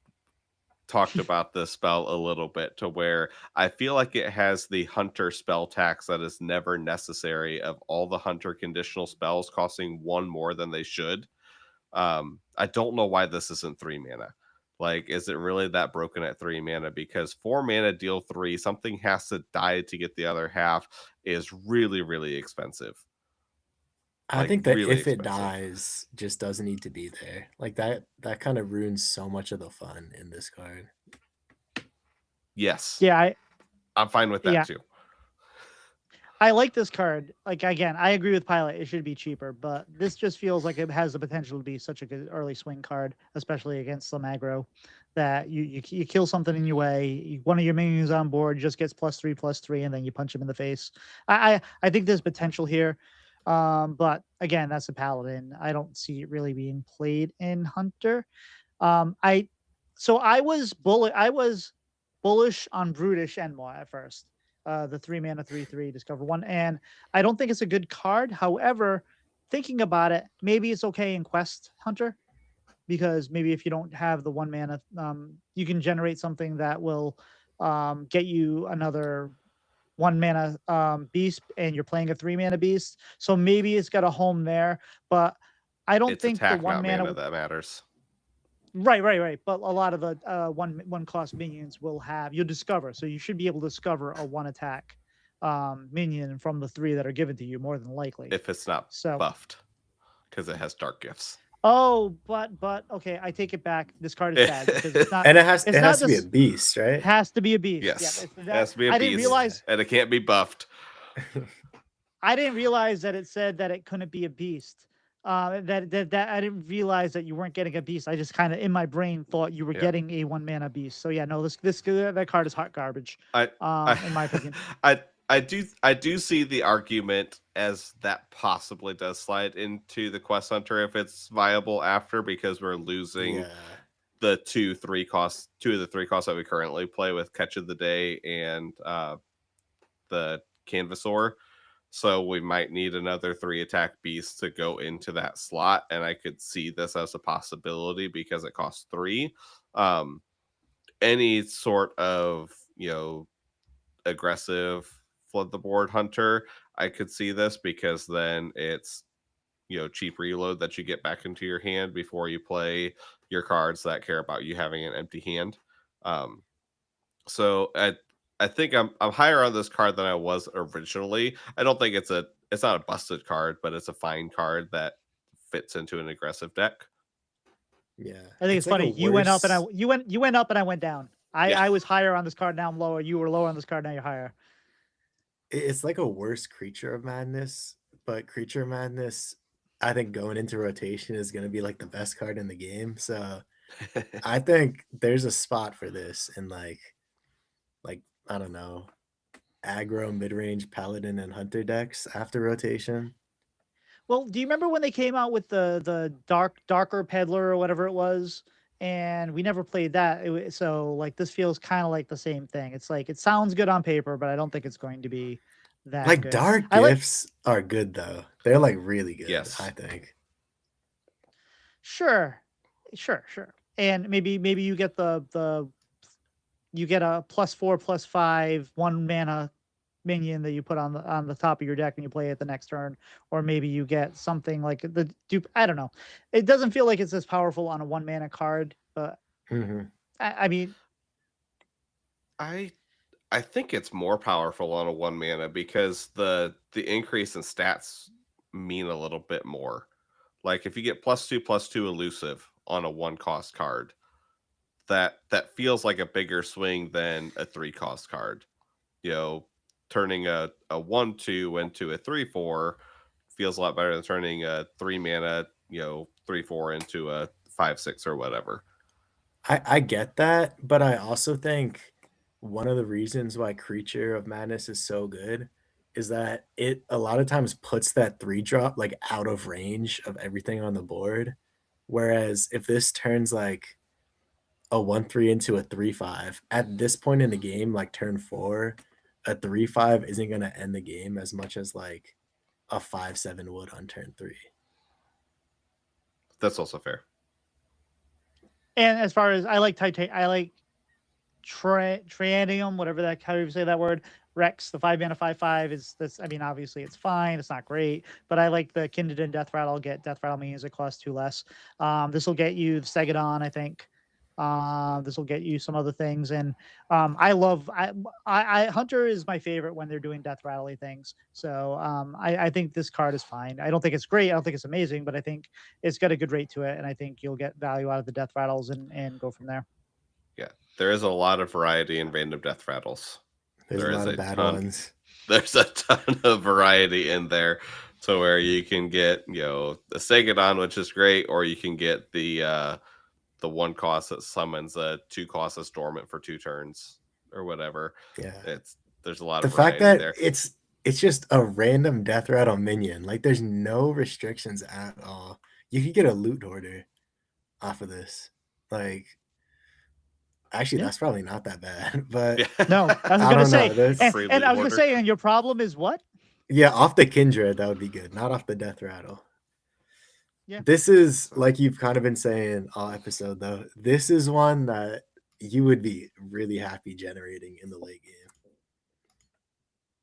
talked about this spell a little bit, to where I feel like it has the Hunter spell tax that is never necessary of all the Hunter conditional spells costing 1 more than they should. I don't know why this isn't 3 mana. Like, is it really that broken at 3 mana? Because 4 mana deal 3, something has to die to get the other half is really, really expensive. I think that really if it expensive. dies, just doesn't need to be there. Like that kind of ruins so much of the fun in this card. Yes. Yeah, I'm fine with that too. I like this card. Like, again, I agree with Pylet. It should be cheaper, but this just feels like it has the potential to be such a good early swing card, especially against some aggro, that you kill something in your way. One of your minions on board just gets +3/+3, and then you punch him in the face. I think there's potential here, but again, that's a paladin. I don't see it really being played in Hunter. I was bullish on Brutish Enmore at first. The 3 mana 3/3 discover 1, and I don't think it's a good card. However, thinking about it, maybe it's okay in Quest Hunter, because maybe if you don't have the 1 mana, you can generate something that will get you another 1 mana beast, and you're playing a 3 mana beast. So maybe it's got a home there, but I don't It's think the attack, 1 not mana mana that matters. Right. But a lot of the one cost minions will have, you'll discover. So you should be able to discover a 1 attack minion from the 3 that are given to you, more than likely. If it's not buffed, because it has dark gifts. Oh, but okay, I take it back. This card is bad because it's not. And it has to be a beast, right? It has to be a beast. Yes, Yeah, it has to be a beast. I didn't realize, and it can't be buffed. I didn't realize that it said that it couldn't be a beast. That I didn't realize that you weren't getting a beast. I just kind of in my brain thought you were getting a 1 mana beast. So yeah, no, that card is hot garbage. In my opinion, I do see the argument as that possibly does slide into the Quest Hunter if it's viable after, because we're losing the 2/3 costs, 2 of the 3 costs that we currently play with Catch of the Day and the Canvasor. So we might need another 3 attack beast to go into that slot, and I could see this as a possibility because it costs 3. Any sort of, aggressive flood the board hunter, I could see this, because then it's, cheap reload that you get back into your hand before you play your cards that care about you having an empty hand. So I think I'm higher on this card than I was originally. I don't think it's not a busted card, but it's a fine card that fits into an aggressive deck. Yeah, I think it's funny. You went up and I went down. I was higher on this card. Now I'm lower. You were lower on this card. Now you're higher. It's like a worse Creature of Madness, but Creature of Madness, I think going into rotation is going to be like the best card in the game. So I think there's a spot for this in like I don't know, aggro mid-range Paladin and Hunter decks after rotation. Well, do you remember when they came out with the darker peddler or whatever it was? And we never played that. So like this feels kind of like the same thing. It's like it sounds good on paper, but I don't think it's going to be that like good. Dark Gifts are good though. They're like really good. Yes, I think. Sure. And maybe you get you get a +4/+5 1 mana minion that you put on the top of your deck and you play it the next turn, or maybe you get something like the dupe. I don't know. It doesn't feel like it's as powerful on a 1 mana card, but I mean, I think it's more powerful on a 1 mana because the increase in stats mean a little bit more. Like if you get +2/+2 elusive on a 1 cost card, that feels like a bigger swing than a 3 cost card. Turning a 1/2 into a 3/4 feels a lot better than turning a 3 mana, 3/4 into a 5/6 or whatever. I get that, but I also think one of the reasons why Creature of Madness is so good is that it a lot of times puts that 3-drop like out of range of everything on the board. Whereas if this turns like a 1/3 into a 3/5 at this point in the game, like turn 4, a 3/5 isn't going to end the game as much as like a 5/7 would on turn 3. That's also fair. And as far as I like Trianium, whatever that, how do you say that word? Rex, the 5 mana 5/5 is this. I mean, obviously it's fine. It's not great, but I like the Kindred and Death Rattle. Get Death Rattle means it costs 2 less. This will get you the Stegodon, I think. This will get you some other things, and I love I Hunter is my favorite when they're doing Death Rattle things. So I think this card is fine. I don't think it's great. I don't think it's amazing, but I think it's got a good rate to it, and I think you'll get value out of the Death Rattles and go from there. Yeah, there is a lot of variety in random Death Rattles. There's a lot of bad ones. There's a ton of variety in there, to where you can get the Stegodon, which is great, or you can get the 1 cost that summons a 2 cost that's dormant for 2 turns or whatever. Yeah, there's a lot the of fact variety that there. it's just a random Death Rattle minion. Like there's no restrictions at all. You could get a loot hoarder off of this. Like actually, that's probably not that bad. But no, I was gonna say, and I was gonna order. say, and your problem is what? Yeah, off the Kindred, that would be good. Not off the Death Rattle. Yeah. This is like you've kind of been saying all episode though. This is one that you would be really happy generating in the late game,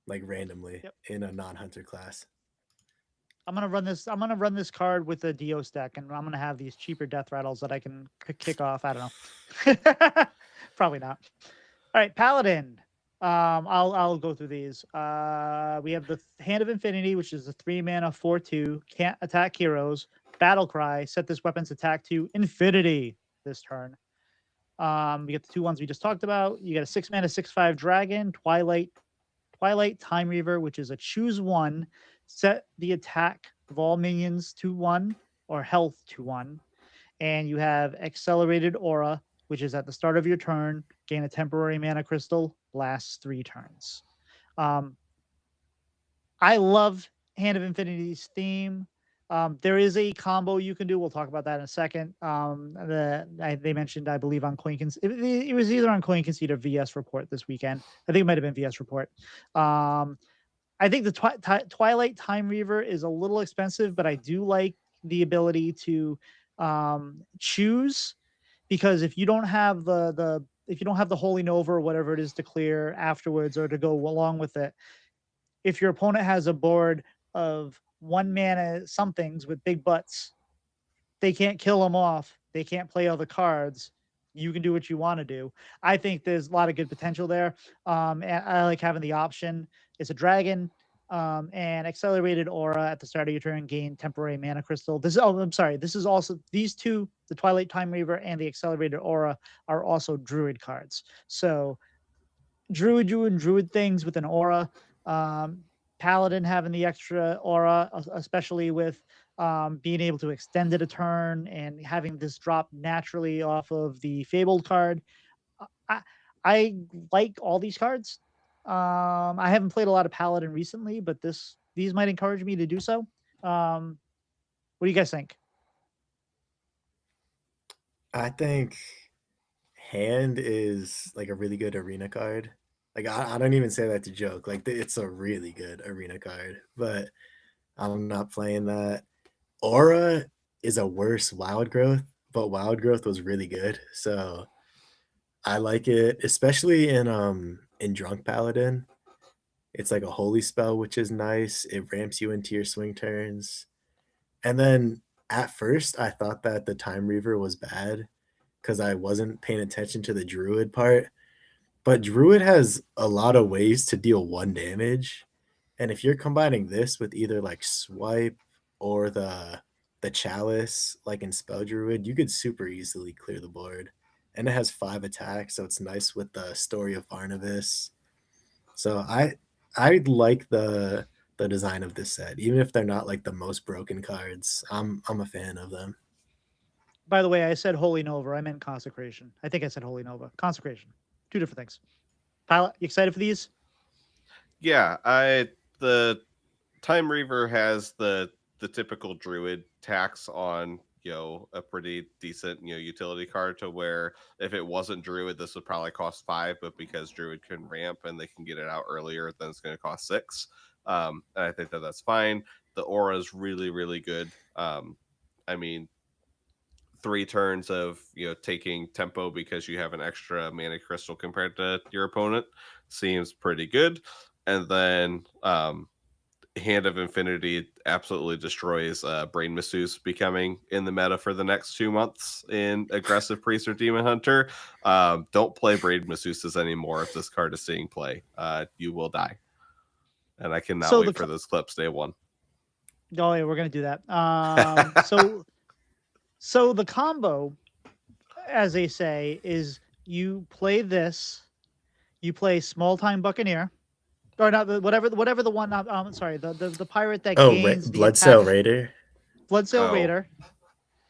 like randomly in a non-hunter class. I'm gonna run this card with a Dios deck, and I'm gonna have these cheaper Death Rattles that I can kick off. I don't know. Probably not. All right, Paladin. I'll go through these. We have the Hand of Infinity, which is a 3 mana 4/2, can't attack heroes. Battle Cry, set this weapon's attack to infinity this turn. We get the 2 ones we just talked about. You get a 6 mana 6/5 dragon, Twilight Time Reaver, which is a choose 1, set the attack of all minions to 1 or health to 1, and you have Accelerated Aura, which is at the start of your turn, gain a temporary mana crystal, lasts 3 turns. I love Hand of Infinity's theme. There is a combo you can do. We'll talk about that in a second. They mentioned, I believe, on Coin Conceit. It was either on Coin Conceit or VS Report this weekend. I think it might have been VS Report. I think the Twilight Time Reaver is a little expensive, but I do like the ability to choose, because if you don't have the Holy Nova or whatever it is to clear afterwards or to go along with it, if your opponent has a board of 1 mana somethings with big butts, they can't kill them off. They can't play all the cards. You can do what you want to do. I think there's a lot of good potential there. And I like having the option. It's a dragon, and Accelerated Aura at the start of your turn, gain temporary mana crystal. I'm sorry. This is also, these two, the Twilight Time Reaver and the Accelerated Aura, are also Druid cards. So Druid things with an aura. Paladin having the extra aura, especially with being able to extend it a turn and having this drop naturally off of the Fabled card. I like all these cards. I haven't played a lot of Paladin recently, but these might encourage me to do so. What do you guys think? I think Hand is like a really good arena card. Like I don't even say that to joke. Like it's a really good arena card, but I'm not playing that. Aura is a worse Wild Growth, but Wild Growth was really good, so I like it, especially in Drunk Paladin. It's like a holy spell, which is nice. It ramps you into your swing turns. And then at first, I thought that the Time Reaver was bad because I wasn't paying attention to the Druid part. But Druid has a lot of ways to deal 1 damage. And if you're combining this with either like Swipe or the Chalice, like in Spell Druid, you could super easily clear the board. And it has 5 attacks, so it's nice with the Story of Barnabas. So I like the design of this set, even if they're not like the most broken cards. I'm a fan of them. By the way, I said Holy Nova. I meant Consecration. I think I said Holy Nova. Consecration. 2 different things. Pylet, you excited for these? Yeah, the Time Reaver has the typical Druid tax on a pretty decent utility card, to where if it wasn't Druid, this would probably cost 5, but because Druid can ramp and they can get it out earlier, then it's going to cost 6. And I think that's fine. The aura is really, really good. I mean, 3 turns of taking tempo because you have an extra mana crystal compared to your opponent seems pretty good. And then Hand of Infinity absolutely destroys Brain Masseuse becoming in the meta for the next 2 months in aggressive Priest or Demon Hunter. Don't play Brain Masseuses anymore if this card is seeing play. You will die. And I cannot wait for those clips day one. Oh yeah, we're gonna do that. So the combo, as they say, is you play this, you play Small Time Buccaneer, or not whatever the one. Sorry, the pirate that gains the Bloodsail Raider. Bloodsail Raider,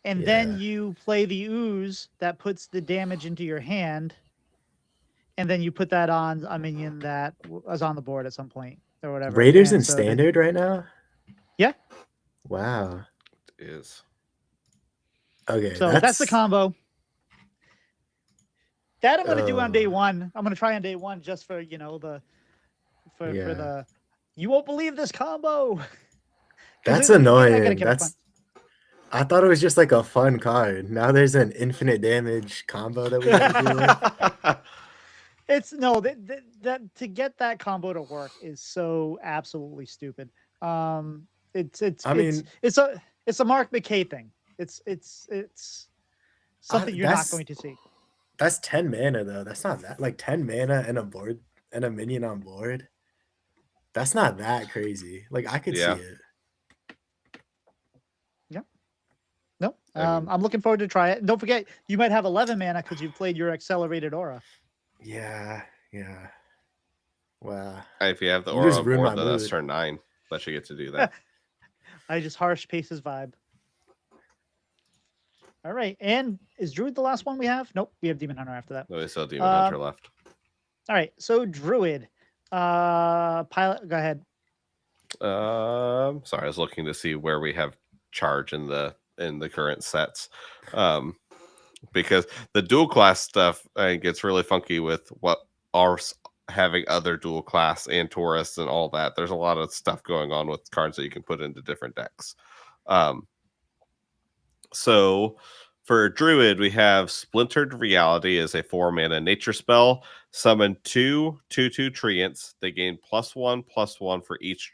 and then you play the Ooze that puts the damage into your hand, and then you put that on a minion that was on the board at some point or whatever. Raiders in standard right now. Yeah. Wow. It is. Okay. So that's the combo. That I'm gonna do on day one. I'm gonna try on day one just for for the you won't believe this combo. That's annoying. I thought it was just like a fun card. Now there's an infinite damage combo that we have to deal with. It's no that to get that combo to work is so absolutely stupid. It's a Mark McKay thing. It's something you're not going to see. That's 10 mana though. That's not that, like 10 mana and a board and a minion on board. That's not that crazy. Like I could see it. Yeah. No. I'm looking forward to try it. And don't forget, you might have 11 mana because you played your accelerated aura. Yeah. Wow. If you have the aura on board, then that's turn 9. Let you get to do that. I just harsh paces vibe. All right. And is Druid the last one we have? Nope. We have Demon Hunter after that. No, we still have Demon Hunter left. All right. So Druid. Pylet, go ahead. Sorry, I was looking to see where we have charge in the current sets. Because the dual class stuff gets really funky with what are having other dual class and Taurus and all that. There's a lot of stuff going on with cards that you can put into different decks. So for Druid, we have Splintered Reality as a 4-mana nature spell. Summon 2 2/2 Treants. They gain +1/+1 for each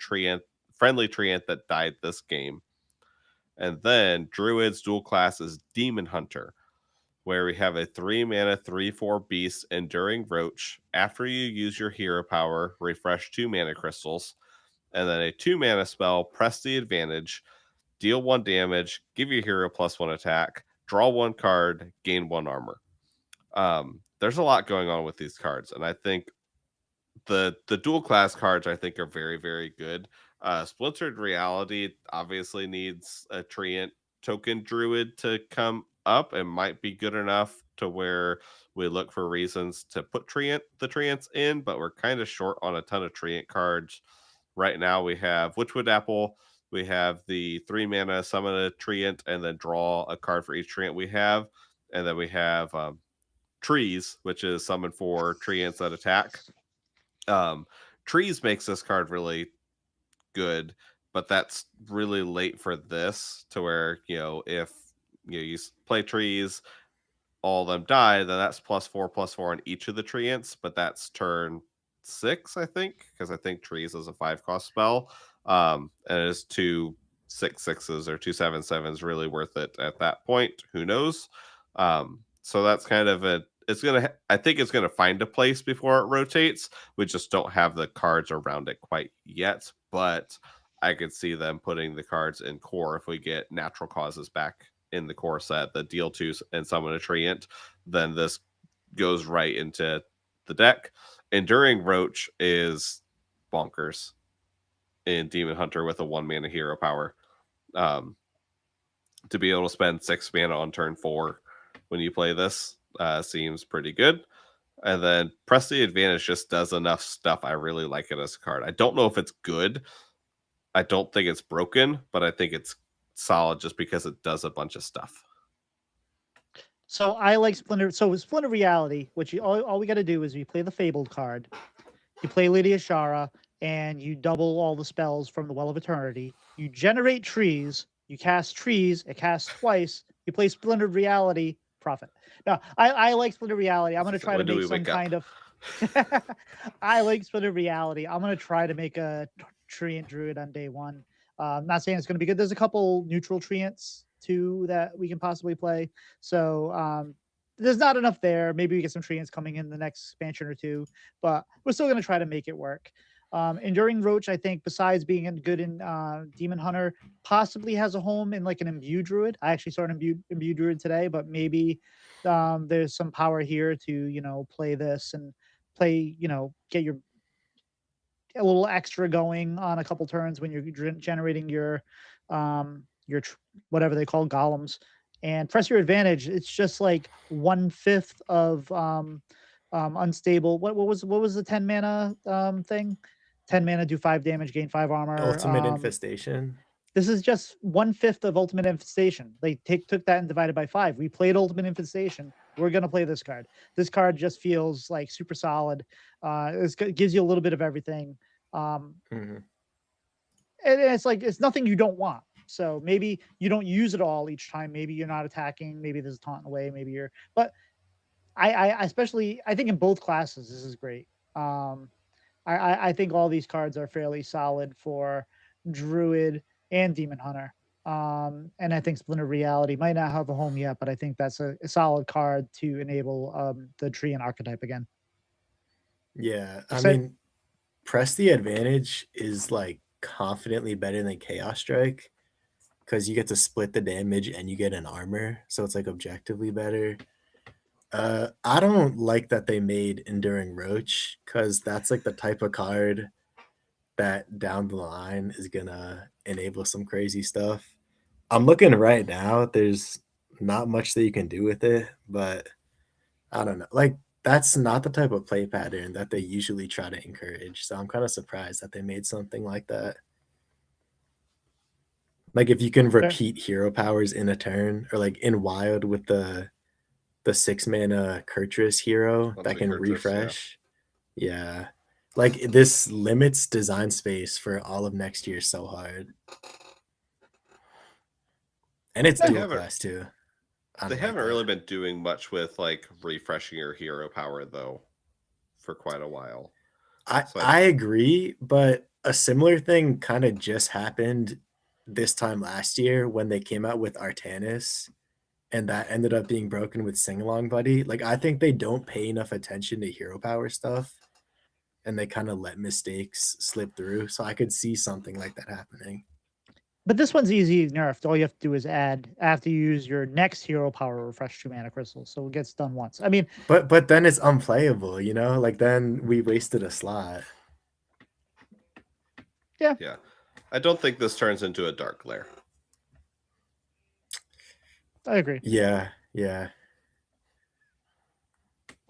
friendly Treant that died this game. And then Druid's dual class is Demon Hunter, where we have a 3-mana 3/4 beast, Enduring Roach. After you use your hero power, refresh 2 mana crystals. And then a 2-mana spell, Press the Advantage. Deal 1 damage, give your hero +1 attack, draw 1 card, gain 1 armor. There's a lot going on with these cards, and I think the dual class cards I think are very, very good. Splintered Reality obviously needs a Treant token Druid to come up and might be good enough to where we look for reasons to put the Treants in, but we're kind of short on a ton of Treant cards. Right now we have Witchwood Apple. We have the 3-mana summon a Treant and then draw a card for each Treant we have. And then we have Trees, which is summon 4 Treants that attack. Trees makes this card really good, but that's really late for this to where, if you play Trees, all of them die, then that's +4/+4 on each of the Treants, but that's turn 6, I think, because I think Trees is a 5-cost spell. And it is 2 6/6s or 2 7/7s really worth it at that point. Who knows? So that's kind of I think it's gonna find a place before it rotates. We just don't have the cards around it quite yet, but I could see them putting the cards in core if we get Natural Causes back in the core set, the deal 2 and summon a Treant, then this goes right into the deck. Enduring Roach is bonkers in Demon Hunter with a 1-mana hero power. To be able to spend 6 mana on turn 4 when you play this seems pretty good. And then Press the Advantage just does enough stuff. I really like it as a card. I don't know if it's good. I don't think it's broken, but I think it's solid just because it does a bunch of stuff. So I like Splinter. So with Splinter Reality, which all we got to do is we play the Fabled card, you play Lydia Shara, and you double all the spells from the Well of Eternity. You generate Trees. You cast Trees. It casts twice. You play Splintered Reality, profit. No, I like Splintered Reality. I'm gonna try to When do make we some wake up? kind of. I like Splintered Reality. I'm gonna try to make a Treant Druid on day one. I'm not saying it's gonna be good. There's a couple neutral Treants too that we can possibly play. So there's not enough there. Maybe we get some Treants coming in the next expansion or two, but we're still gonna try to make it work. Enduring Roach, I think, besides being good in Demon Hunter, possibly has a home in like an Imbue Druid. I actually saw an Imbue Druid today, but maybe there's some power here to play this and play, get a little extra going on a couple turns when you're generating your whatever they call golems. And press your advantage. It's just like 1/5 of unstable. What was the 10 mana thing? 10 mana, do 5 damage, gain 5 armor. Ultimate Infestation. This is just 1/5 of Ultimate Infestation. They took that and divided by 5. We played Ultimate Infestation. We're gonna play this card. This card just feels like super solid. It gives you a little bit of everything. And it's like it's nothing you don't want. So maybe you don't use it all each time. Maybe you're not attacking. Maybe there's a taunt away. Maybe you're. But I especially I think in both classes this is great. I think all these cards are fairly solid for Druid and Demon Hunter. And I think Splinter Reality might not have a home yet, but I think that's a solid card to enable the Treant archetype again. Yeah, I mean, Press the Advantage is like confidently better than Chaos Strike because you get to split the damage and you get an armor, so it's like objectively better. I don't like that they made Enduring Roach because that's like the type of card that down the line is gonna enable some crazy stuff. I'm looking right now, there's not much that you can do with it, but I don't know. Like, that's not the type of play pattern that they usually try to encourage. So I'm kind of surprised that they made something like that. Like if you can repeat hero powers in a turn, or like in Wild with the 6 mana Kurtrus hero that can refresh. Yeah. Like this limits design space for all of next year so hard. And it's dual class too. They haven't really been doing much with like refreshing your hero power though for quite a while. I agree, but a similar thing kind of just happened this time last year when they came out with Artanis, and that ended up being broken with Sing Along Buddy. Like I think they don't pay enough attention to hero power stuff, and they kind of let mistakes slip through. So I could see something like that happening. But this one's easy nerfed. All you have to do is add after you use your next hero power refresh 2 mana crystals, so it gets done once. I mean, but then it's unplayable, you know. Like then we wasted a slot. Yeah. Yeah, I don't think this turns into a Dark Glare. I agree. Yeah.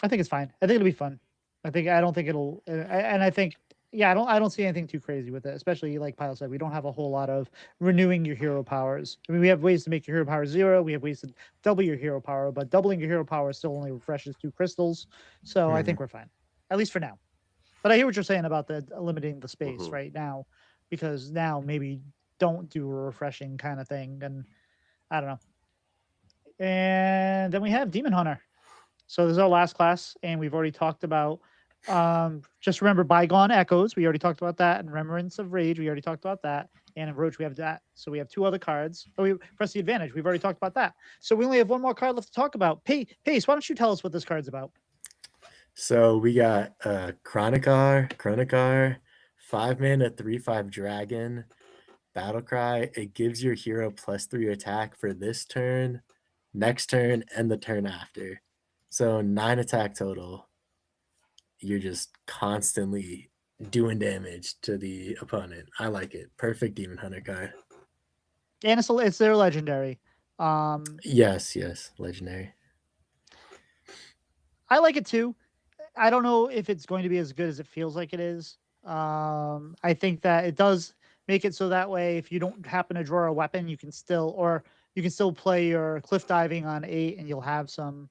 I think it's fine. I think it'll be fun. I don't think it'll. And I think. Yeah, I don't see anything too crazy with it, especially like Pylet said, we don't have a whole lot of renewing your hero powers. I mean, we have ways to make your hero power 0. We have ways to double your hero power, but doubling your hero power still only refreshes 2 crystals. So I think we're fine, at least for now. But I hear what you're saying about the limiting the space right now, because now maybe don't do a refreshing kind of thing, and I don't know. And then we have Demon Hunter. So this is our last class, and we've already talked about. Just remember Bygone Echoes. We already talked about that. And Remembrance of Rage. We already talked about that. And in Roach, we have that. So we have 2 other cards. Oh, we Press the Advantage. We've already talked about that. So we only have 1 more card left to talk about. Pace, why don't you tell us what this card's about? So we got Chronicar, 5 mana, 3/5 dragon, Battlecry. It gives your hero +3 attack for this turn, next turn, and the turn after. So 9 attack total. You're just constantly doing damage to the opponent. I like it. Perfect Demon Hunter card. And it's their legendary. Yes, legendary. I like it too. I don't know if it's going to be as good as it feels like it is. I think that it does make it so that way if you don't happen to draw a weapon, you can still play your cliff diving on 8, and you'll have some.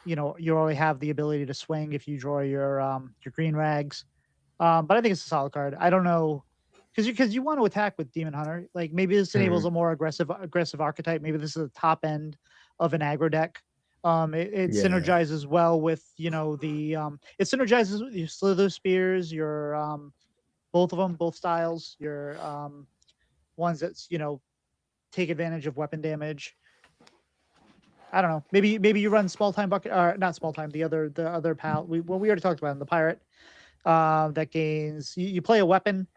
You already have the ability to swing if you draw your green rags. But I think it's a solid card. I don't know, because you want to attack with Demon Hunter. Like maybe this enables a more aggressive archetype. Maybe this is a top end of an aggro deck. It Yeah. synergizes well with, you know, it synergizes with your Slither Spears, your both of them, both styles, your ones that's, you know, take advantage of weapon damage. I don't know. Maybe you run small time bucket, or not small time. The other pal. We already talked about it, the pirate. That gains you play a weapon.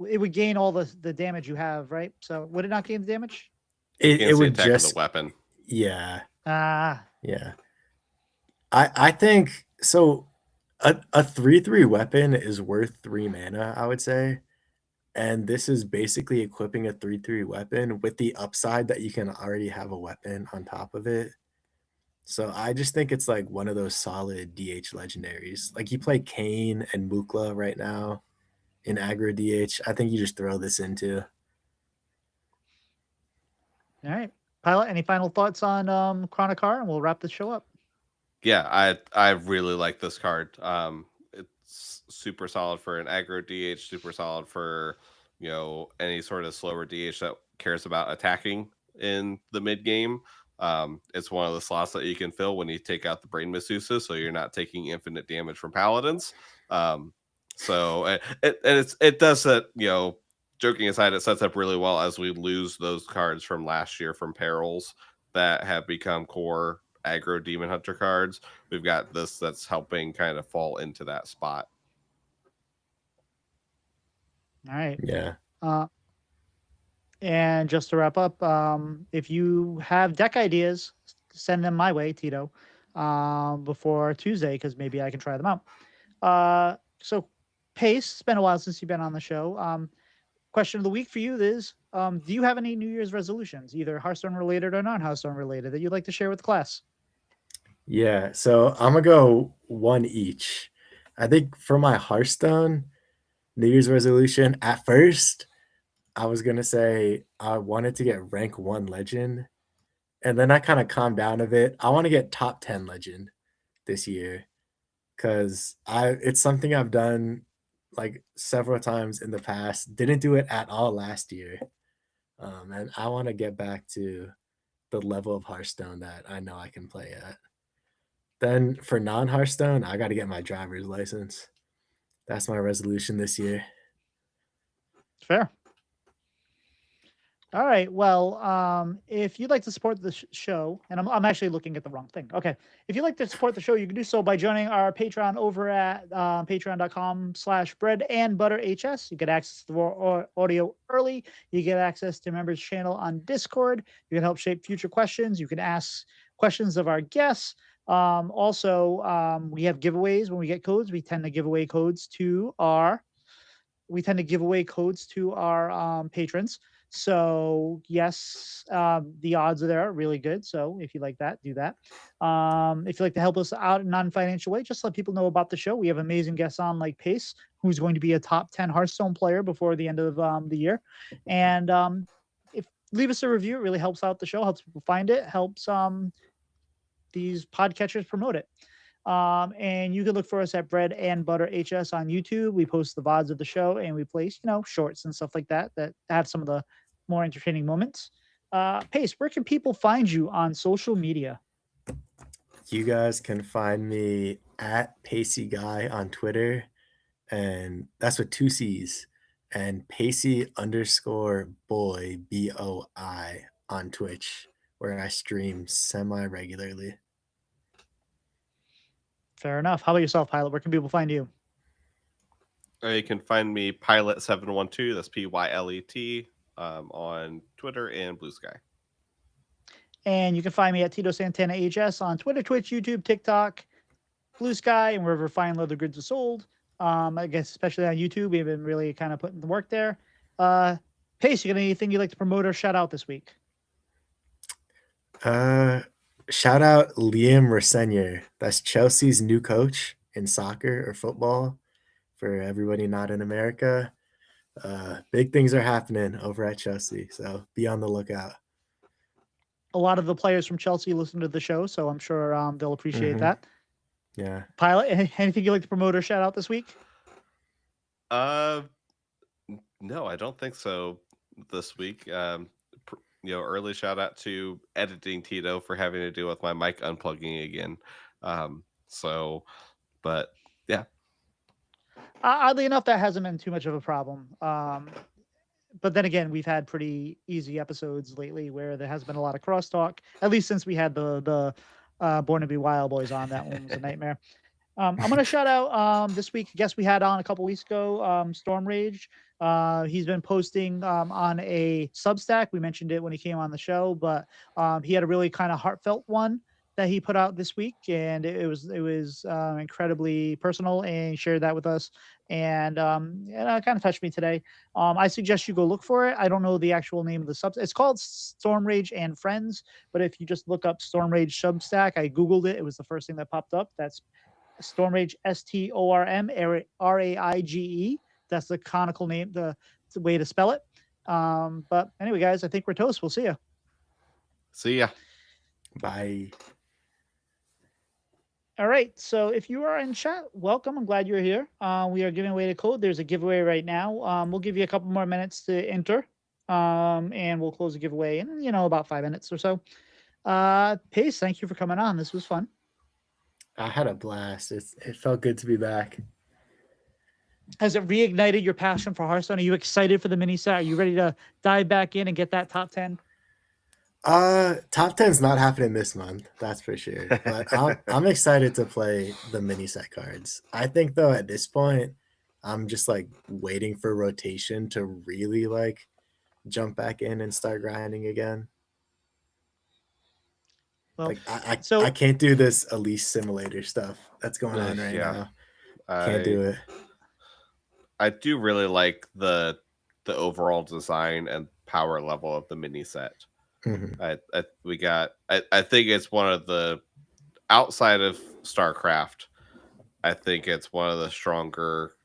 It would gain all the damage you have, right? So would it not gain the damage? It the would attack of the just weapon. yeah. Ah, Yeah. I think so. A 3/3 weapon is worth 3 mana, I would say. And this is basically equipping a 3/3 weapon with the upside that you can already have a weapon on top of it. So I just think it's like one of those solid DH legendaries. Like you play Kane and Mukla right now in aggro DH. I think you just throw this into. all right. Pilot, any final thoughts on Chronocar, and we'll wrap the show up. Yeah, I really like this card. It's super solid for an aggro DH, super solid for, you know, any sort of slower DH that cares about attacking in the mid game. It's one of the slots that you can fill when you take out the Brain Masseuses, so you're not taking infinite damage from Paladins. So it does that, you know, joking aside, it sets up really well as we lose those cards from last year from Perils that have become core aggro Demon Hunter cards. We've got this that's helping kind of fall into that spot. All right. Yeah. And just to wrap up, if you have deck ideas, send them my way, Tito, before Tuesday, because maybe I can try them out. So, Pace, it's been a while since you've been on the show. Question of the week for you is, do you have any New Year's resolutions, either Hearthstone related or non-Hearthstone related, that you'd like to share with the class? Yeah. So I'm going to go one each. I think for my Hearthstone New Year's resolution, at first, I was going to say I wanted to get rank 1 legend. And then I kind of calmed down a bit. I want to get top 10 legend this year because it's something I've done like several times in the past. Didn't do it at all last year. And I want to get back to the level of Hearthstone that I know I can play at. Then for non-Hearthstone, I got to get my driver's license. That's my resolution this year. Fair. All right. Well, if you'd like to support the show, and I'm actually looking at the wrong thing. Okay. If you'd like to support the show, you can do so by joining our Patreon over at patreon.com/breadandbutterhs. You get access to the audio early. You get access to members channel on Discord. You can help shape future questions. You can ask questions of our guests. Also, we have giveaways when we get codes. We tend to give away codes to our patrons. So yes, the odds are there really good. So if you like that, do that. If you'd like to help us out in a non-financial way, just let people know about the show. We have amazing guests on like Pace, who's going to be a top 10 Hearthstone player before the end of the year. And if leave us a review, it really helps out the show, helps people find it, helps these podcatchers promote it. And you can look for us at Bread and Butter HS on YouTube. We post the VODs of the show and we place, shorts and stuff like that have some of the more entertaining moments. Pace, where can people find you on social media? You guys can find me at Pacey Guy on Twitter, and that's with 2 C's, and Pacey_boy BOI on Twitch, where I stream semi-regularly. Fair enough. How about yourself, Pylet? Where can people find you? You can find me Pylet712. That's PYLET on Twitter and Blue Sky. And you can find me at titosantanahs on Twitter, Twitch, YouTube, TikTok, Blue Sky, and wherever fine leather goods are sold. I guess especially on YouTube, we've been really kind of putting the work there. Pace, you got anything you'd like to promote or shout out this week? Shout out Liam Rosenior. That's Chelsea's new coach in soccer or football for everybody not in America. Big things are happening over at Chelsea, so be on the lookout. A lot of the players from Chelsea listen to the show, so I'm sure they'll appreciate that. Yeah. Pylet, anything you'd like to promote or shout out this week? No, I don't think so this week. early shout out to editing Tito for having to deal with my mic unplugging again. So, but yeah. Oddly enough, that hasn't been too much of a problem. But then again, we've had pretty easy episodes lately where there has been a lot of crosstalk. At least since we had the Born to Be Wild Boys on, that one was a nightmare. I'm gonna shout out this week. Guest we had on a couple weeks ago, Storm Rage. He's been posting on a Substack. We mentioned it when he came on the show, but he had a really kind of heartfelt one that he put out this week, and it was incredibly personal, and he shared that with us, and it kind of touched me today. I suggest you go look for it. I don't know the actual name of the Substack. It's called Storm Rage and Friends, but if you just look up Storm Rage Substack, I googled it. It was the first thing that popped up. That's Stormrage, STORMRAIGE. That's the canonical name, the way to spell it. But anyway, guys, I think we're toast. We'll see you. See ya. Bye. All right. So if you are in chat, welcome. I'm glad you're here. We are giving away the code. There's a giveaway right now. We'll give you a couple more minutes to enter. And we'll close the giveaway in, about 5 minutes or so. Pace, thank you for coming on. This was fun. I had a blast. It felt good to be back. Has it reignited your passion for Hearthstone? Are you excited for the mini set? Are you ready to dive back in and get that top 10? Top 10's not happening this month, that's for sure. But I'm excited to play the mini set cards. I think though at this point, I'm just like waiting for rotation to really like jump back in and start grinding again. Well, like I can't do this Elise simulator stuff that's going on right now. Can't do it. I do really like the overall design and power level of the mini set. Mm-hmm. I think it's one of the, outside of StarCraft, I think it's one of the stronger,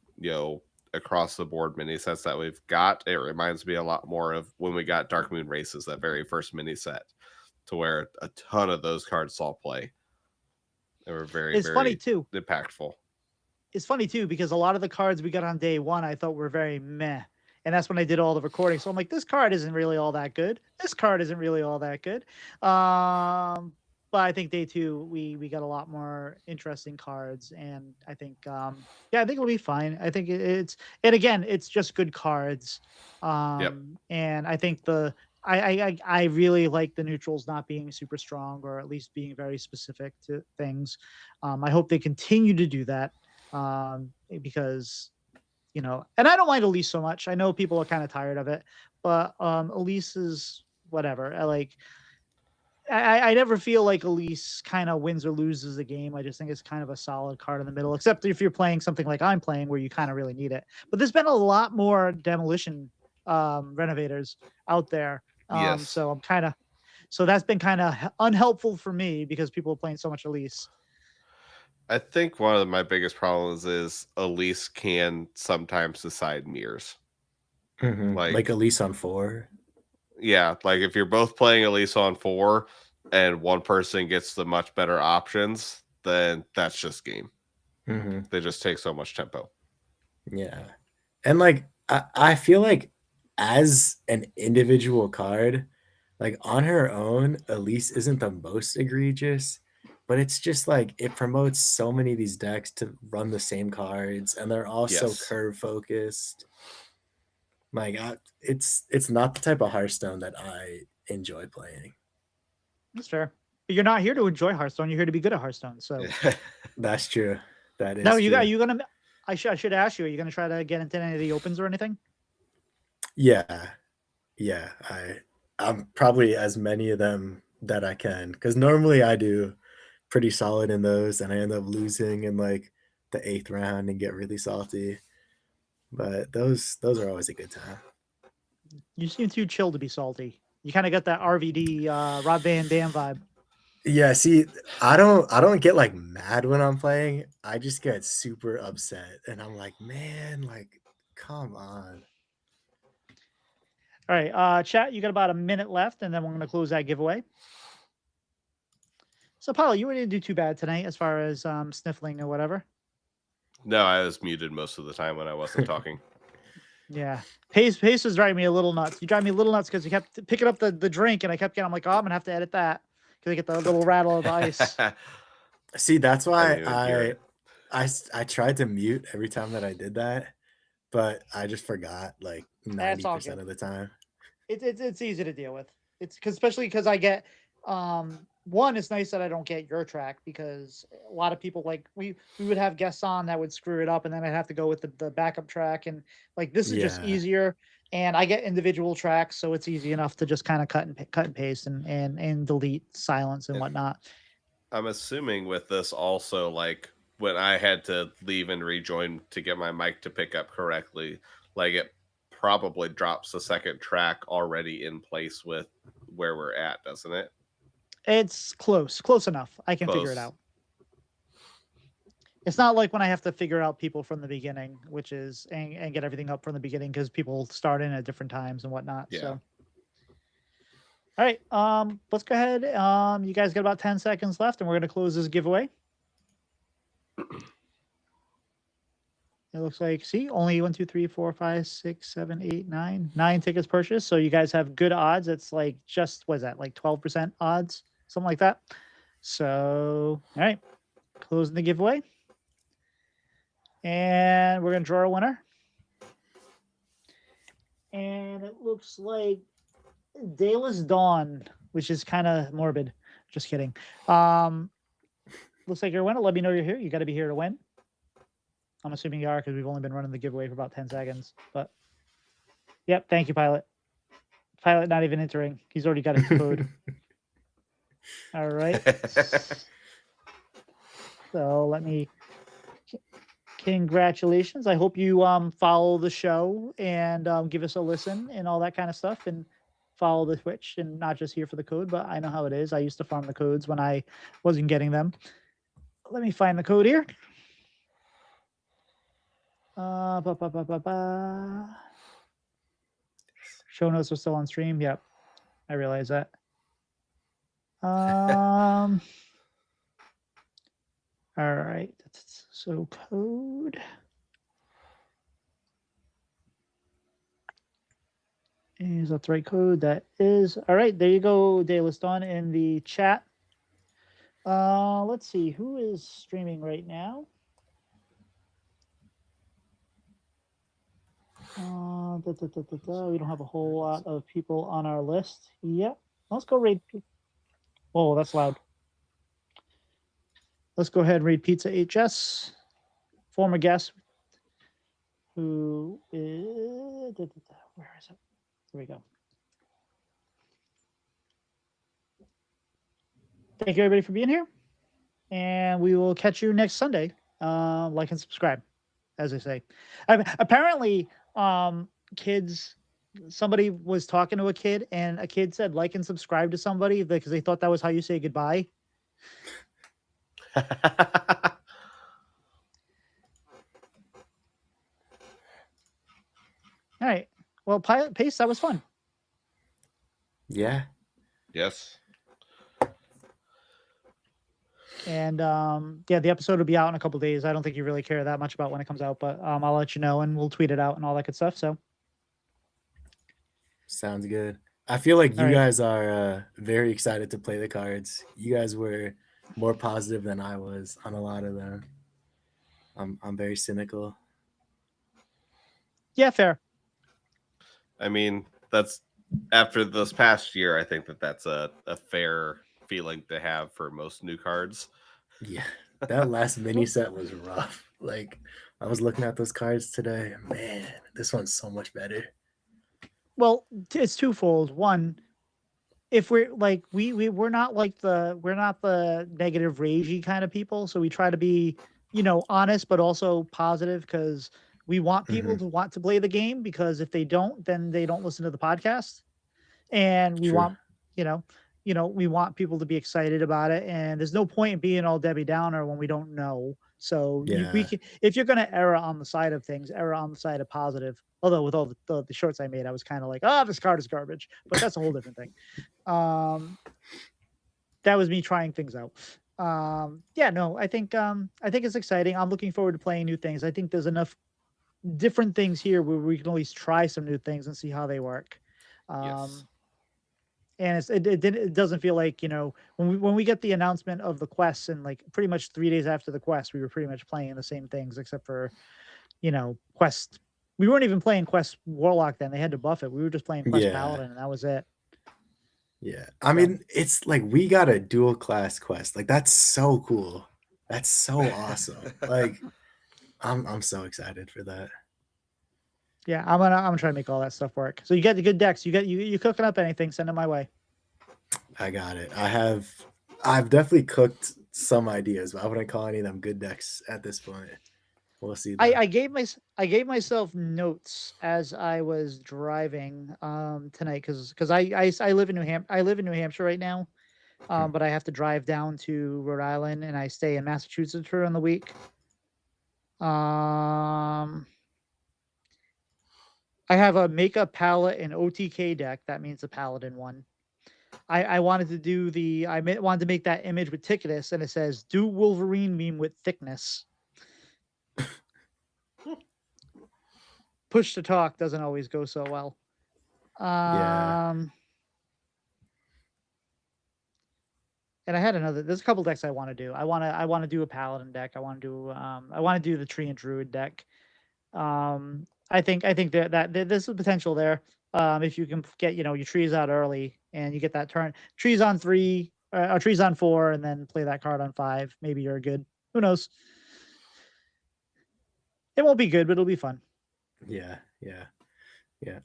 across the board mini sets that we've got. It reminds me a lot more of when we got Dark Moon Races, that very first mini set, to where a ton of those cards saw play. They were very funny too. Impactful. It's funny too, because a lot of the cards we got on day one I thought were very meh. And that's when I did all the recording. So I'm like, this card isn't really all that good. This card isn't really all that good. But I think day two, we got a lot more interesting cards. And I think, I think it'll be fine. I think it's just good cards. And I think I really like the neutrals not being super strong, or at least being very specific to things. I hope they continue to do that, because, and I don't mind Elise so much. I know people are kind of tired of it, but Elise is whatever. I never feel like Elise kind of wins or loses the game. I just think it's kind of a solid card in the middle, except if you're playing something like I'm playing, where you kind of really need it. But there's been a lot more demolition renovators out there. Yes. So that's been kind of unhelpful for me, because people are playing so much Elise. I think one of my biggest problems is Elise can sometimes decide mirrors. Mm-hmm. Like Elise on 4. Yeah, like if you're both playing Elise on 4 and one person gets the much better options, then that's just game. Mm-hmm. They just take so much tempo. Yeah. And like I feel like as an individual card, like on her own, Elise isn't the most egregious. But it's just like it promotes so many of these decks to run the same cards, and they're also curve focused. Like it's not the type of Hearthstone that I enjoy playing. That's fair. But you're not here to enjoy Hearthstone. You're here to be good at Hearthstone. So that's true. That is. No, are you gonna? I should ask you. Are you gonna try to get into any of the opens or anything? Yeah. I'm probably as many of them that I can, because normally I do pretty solid in those, and I end up losing in like the 8th round and get really salty. But those are always a good time. You seem too chill to be salty. You kind of got that RVD Rob Van Dam vibe. Yeah, see, I don't get like mad when I'm playing. I just get super upset, and I'm like, man, like, come on. All right, chat, you got about a minute left, and then we're going to close that giveaway. So, Paulo, you didn't do too bad tonight as far as sniffling or whatever. No, I was muted most of the time when I wasn't talking. Yeah. Pace was driving me a little nuts. You drive me a little nuts because you kept picking up the drink, and I kept getting. I'm like, oh, I'm gonna have to edit that because I get the little rattle of the ice. See, that's I didn't why even hear it. I tried to mute every time that I did that, but I just forgot like That's all 90% good. of the time. It's easy to deal with. It's especially because I get one. It's nice that I don't get your track because a lot of people like we would have guests on that would screw it up, and then I'd have to go with the backup track, and like this is just Yeah. easier. And I get individual tracks, so it's easy enough to just kind of cut and paste and delete silence and whatnot. I'm assuming with this also, like when I had to leave and rejoin to get my mic to pick up correctly, like it probably drops the second track already in place with where we're at, doesn't it? It's close enough. I can figure it Close. out. It's not like when I have to figure out people from the beginning, which is and get everything up from the beginning because people start in at different times and whatnot. Yeah. So, all right, let's go ahead. You guys got about 10 seconds left, and we're gonna close this giveaway. It looks like only 1, 2, 3, 4, 5, 6, 7, 8, 9 tickets purchased. So you guys have good odds. It's like just what is that, like 12% odds, something like that. So all right, closing the giveaway. And we're going to draw a winner. And it looks like Dayless Dawn, which is kind of morbid. Just kidding. Looks like you're a winner. Let me know you're here. You got to be here to win. I'm assuming you are because we've only been running the giveaway for about 10 seconds. But, yep. Thank you, Pylet. Pylet not even entering. He's already got his code. All right. So let me... Congratulations. I hope you follow the show and give us a listen and all that kind of stuff, and follow the Twitch, and not just here for the code, but I know how it is. I used to farm the codes when I wasn't getting them. Let me find the code here. Show notes are still on stream. Yep. I realize that. All right. So code. Is that the right code? That is. All right, there you go, Dayless Dawn in the chat. Let's see, who is streaming right now? We don't have a whole lot of people on our list. Yep. Let's go raid. Oh, that's loud. Let's go ahead and read Pizza HS, former guest, who is, where is it? Here we go. Thank you, everybody, for being here. And we will catch you next Sunday. Like and subscribe, as I say. Apparently, kids, somebody was talking to a kid, and a kid said like and subscribe to somebody because they thought that was how you say goodbye. All right. Well, Pilot Pace, that was fun. Yeah. Yes. And yeah, the episode will be out in a couple of days. I don't think you really care that much about when it comes out, but I'll let you know, and we'll tweet it out and all that good stuff. So sounds good. I feel like you All right. guys are very excited to play the cards. You guys were more positive than I was on a lot of them. I'm very cynical. Yeah, fair. I mean, that's after this past year, I think that's a fair feeling to have for most new cards. Yeah, that last mini set was rough. Like, I was looking at those cards today. Man, this one's so much better. Well, it's twofold. One, if we're like we're not like we're not the negative ragey kind of people, so we try to be, honest but also positive, because we want people to want to play the game, because if they don't, then they don't listen to the podcast. And we True. want, we want people to be excited about it, and there's no point in being all Debbie Downer when we don't know. So we can, if you're going to err on the side of things, err on the side of positive. Although with all the shorts I made, I was kind of like, this card is garbage, but that's a whole different thing. That was me trying things out. Yeah, no, I think it's exciting. I'm looking forward to playing new things. I think there's enough different things here where we can at least try some new things and see how they work. Yes. And it doesn't feel like, you know, when we get the announcement of the quests, and like pretty much 3 days after the quest, we were pretty much playing the same things except for, you know, quest. We weren't even playing quest warlock then. They had to buff it. We were just playing quest paladin, and that was it. Yeah. I mean, it's like we got a dual class quest. Like that's so cool. That's so awesome. Like I'm so excited for that. Yeah, I'm gonna try to make all that stuff work. So you get the good decks. You cooking up anything? Send it my way. I got it. I've definitely cooked some ideas, but I wouldn't call any of them good decks at this point. We'll see. I gave myself notes as I was driving tonight because I live in New Hampshire right now, but I have to drive down to Rhode Island, and I stay in Massachusetts for the week. I have a makeup palette and OTK deck. That means the paladin one. I wanted to do wanted to make that image with Ticketus, and it says do Wolverine meme with thickness. Push to talk doesn't always go so well. Yeah. And I had there's a couple decks I want to do. I want to do a paladin deck. I want to do the tree and druid deck. I think that there's some potential there. If you can get, you know, your trees out early and you get that turn, trees on 3 or trees on 4, and then play that card on 5, maybe you're good. Who knows? It won't be good, but it'll be fun. Yeah.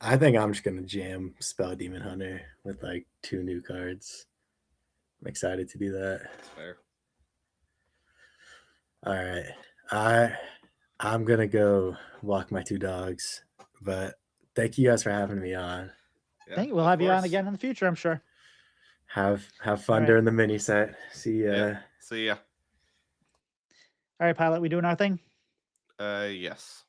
I think I'm just gonna jam Spell Demon Hunter with like 2 new cards. I'm excited to do that. That's fair. All right. I'm gonna go walk my 2 dogs, but thank you guys for having me on. Yeah, we'll have you on again in the future, I'm sure. Have fun during the mini set. See ya. Yeah. See ya. All right, Pylet, we doing our thing? Yes.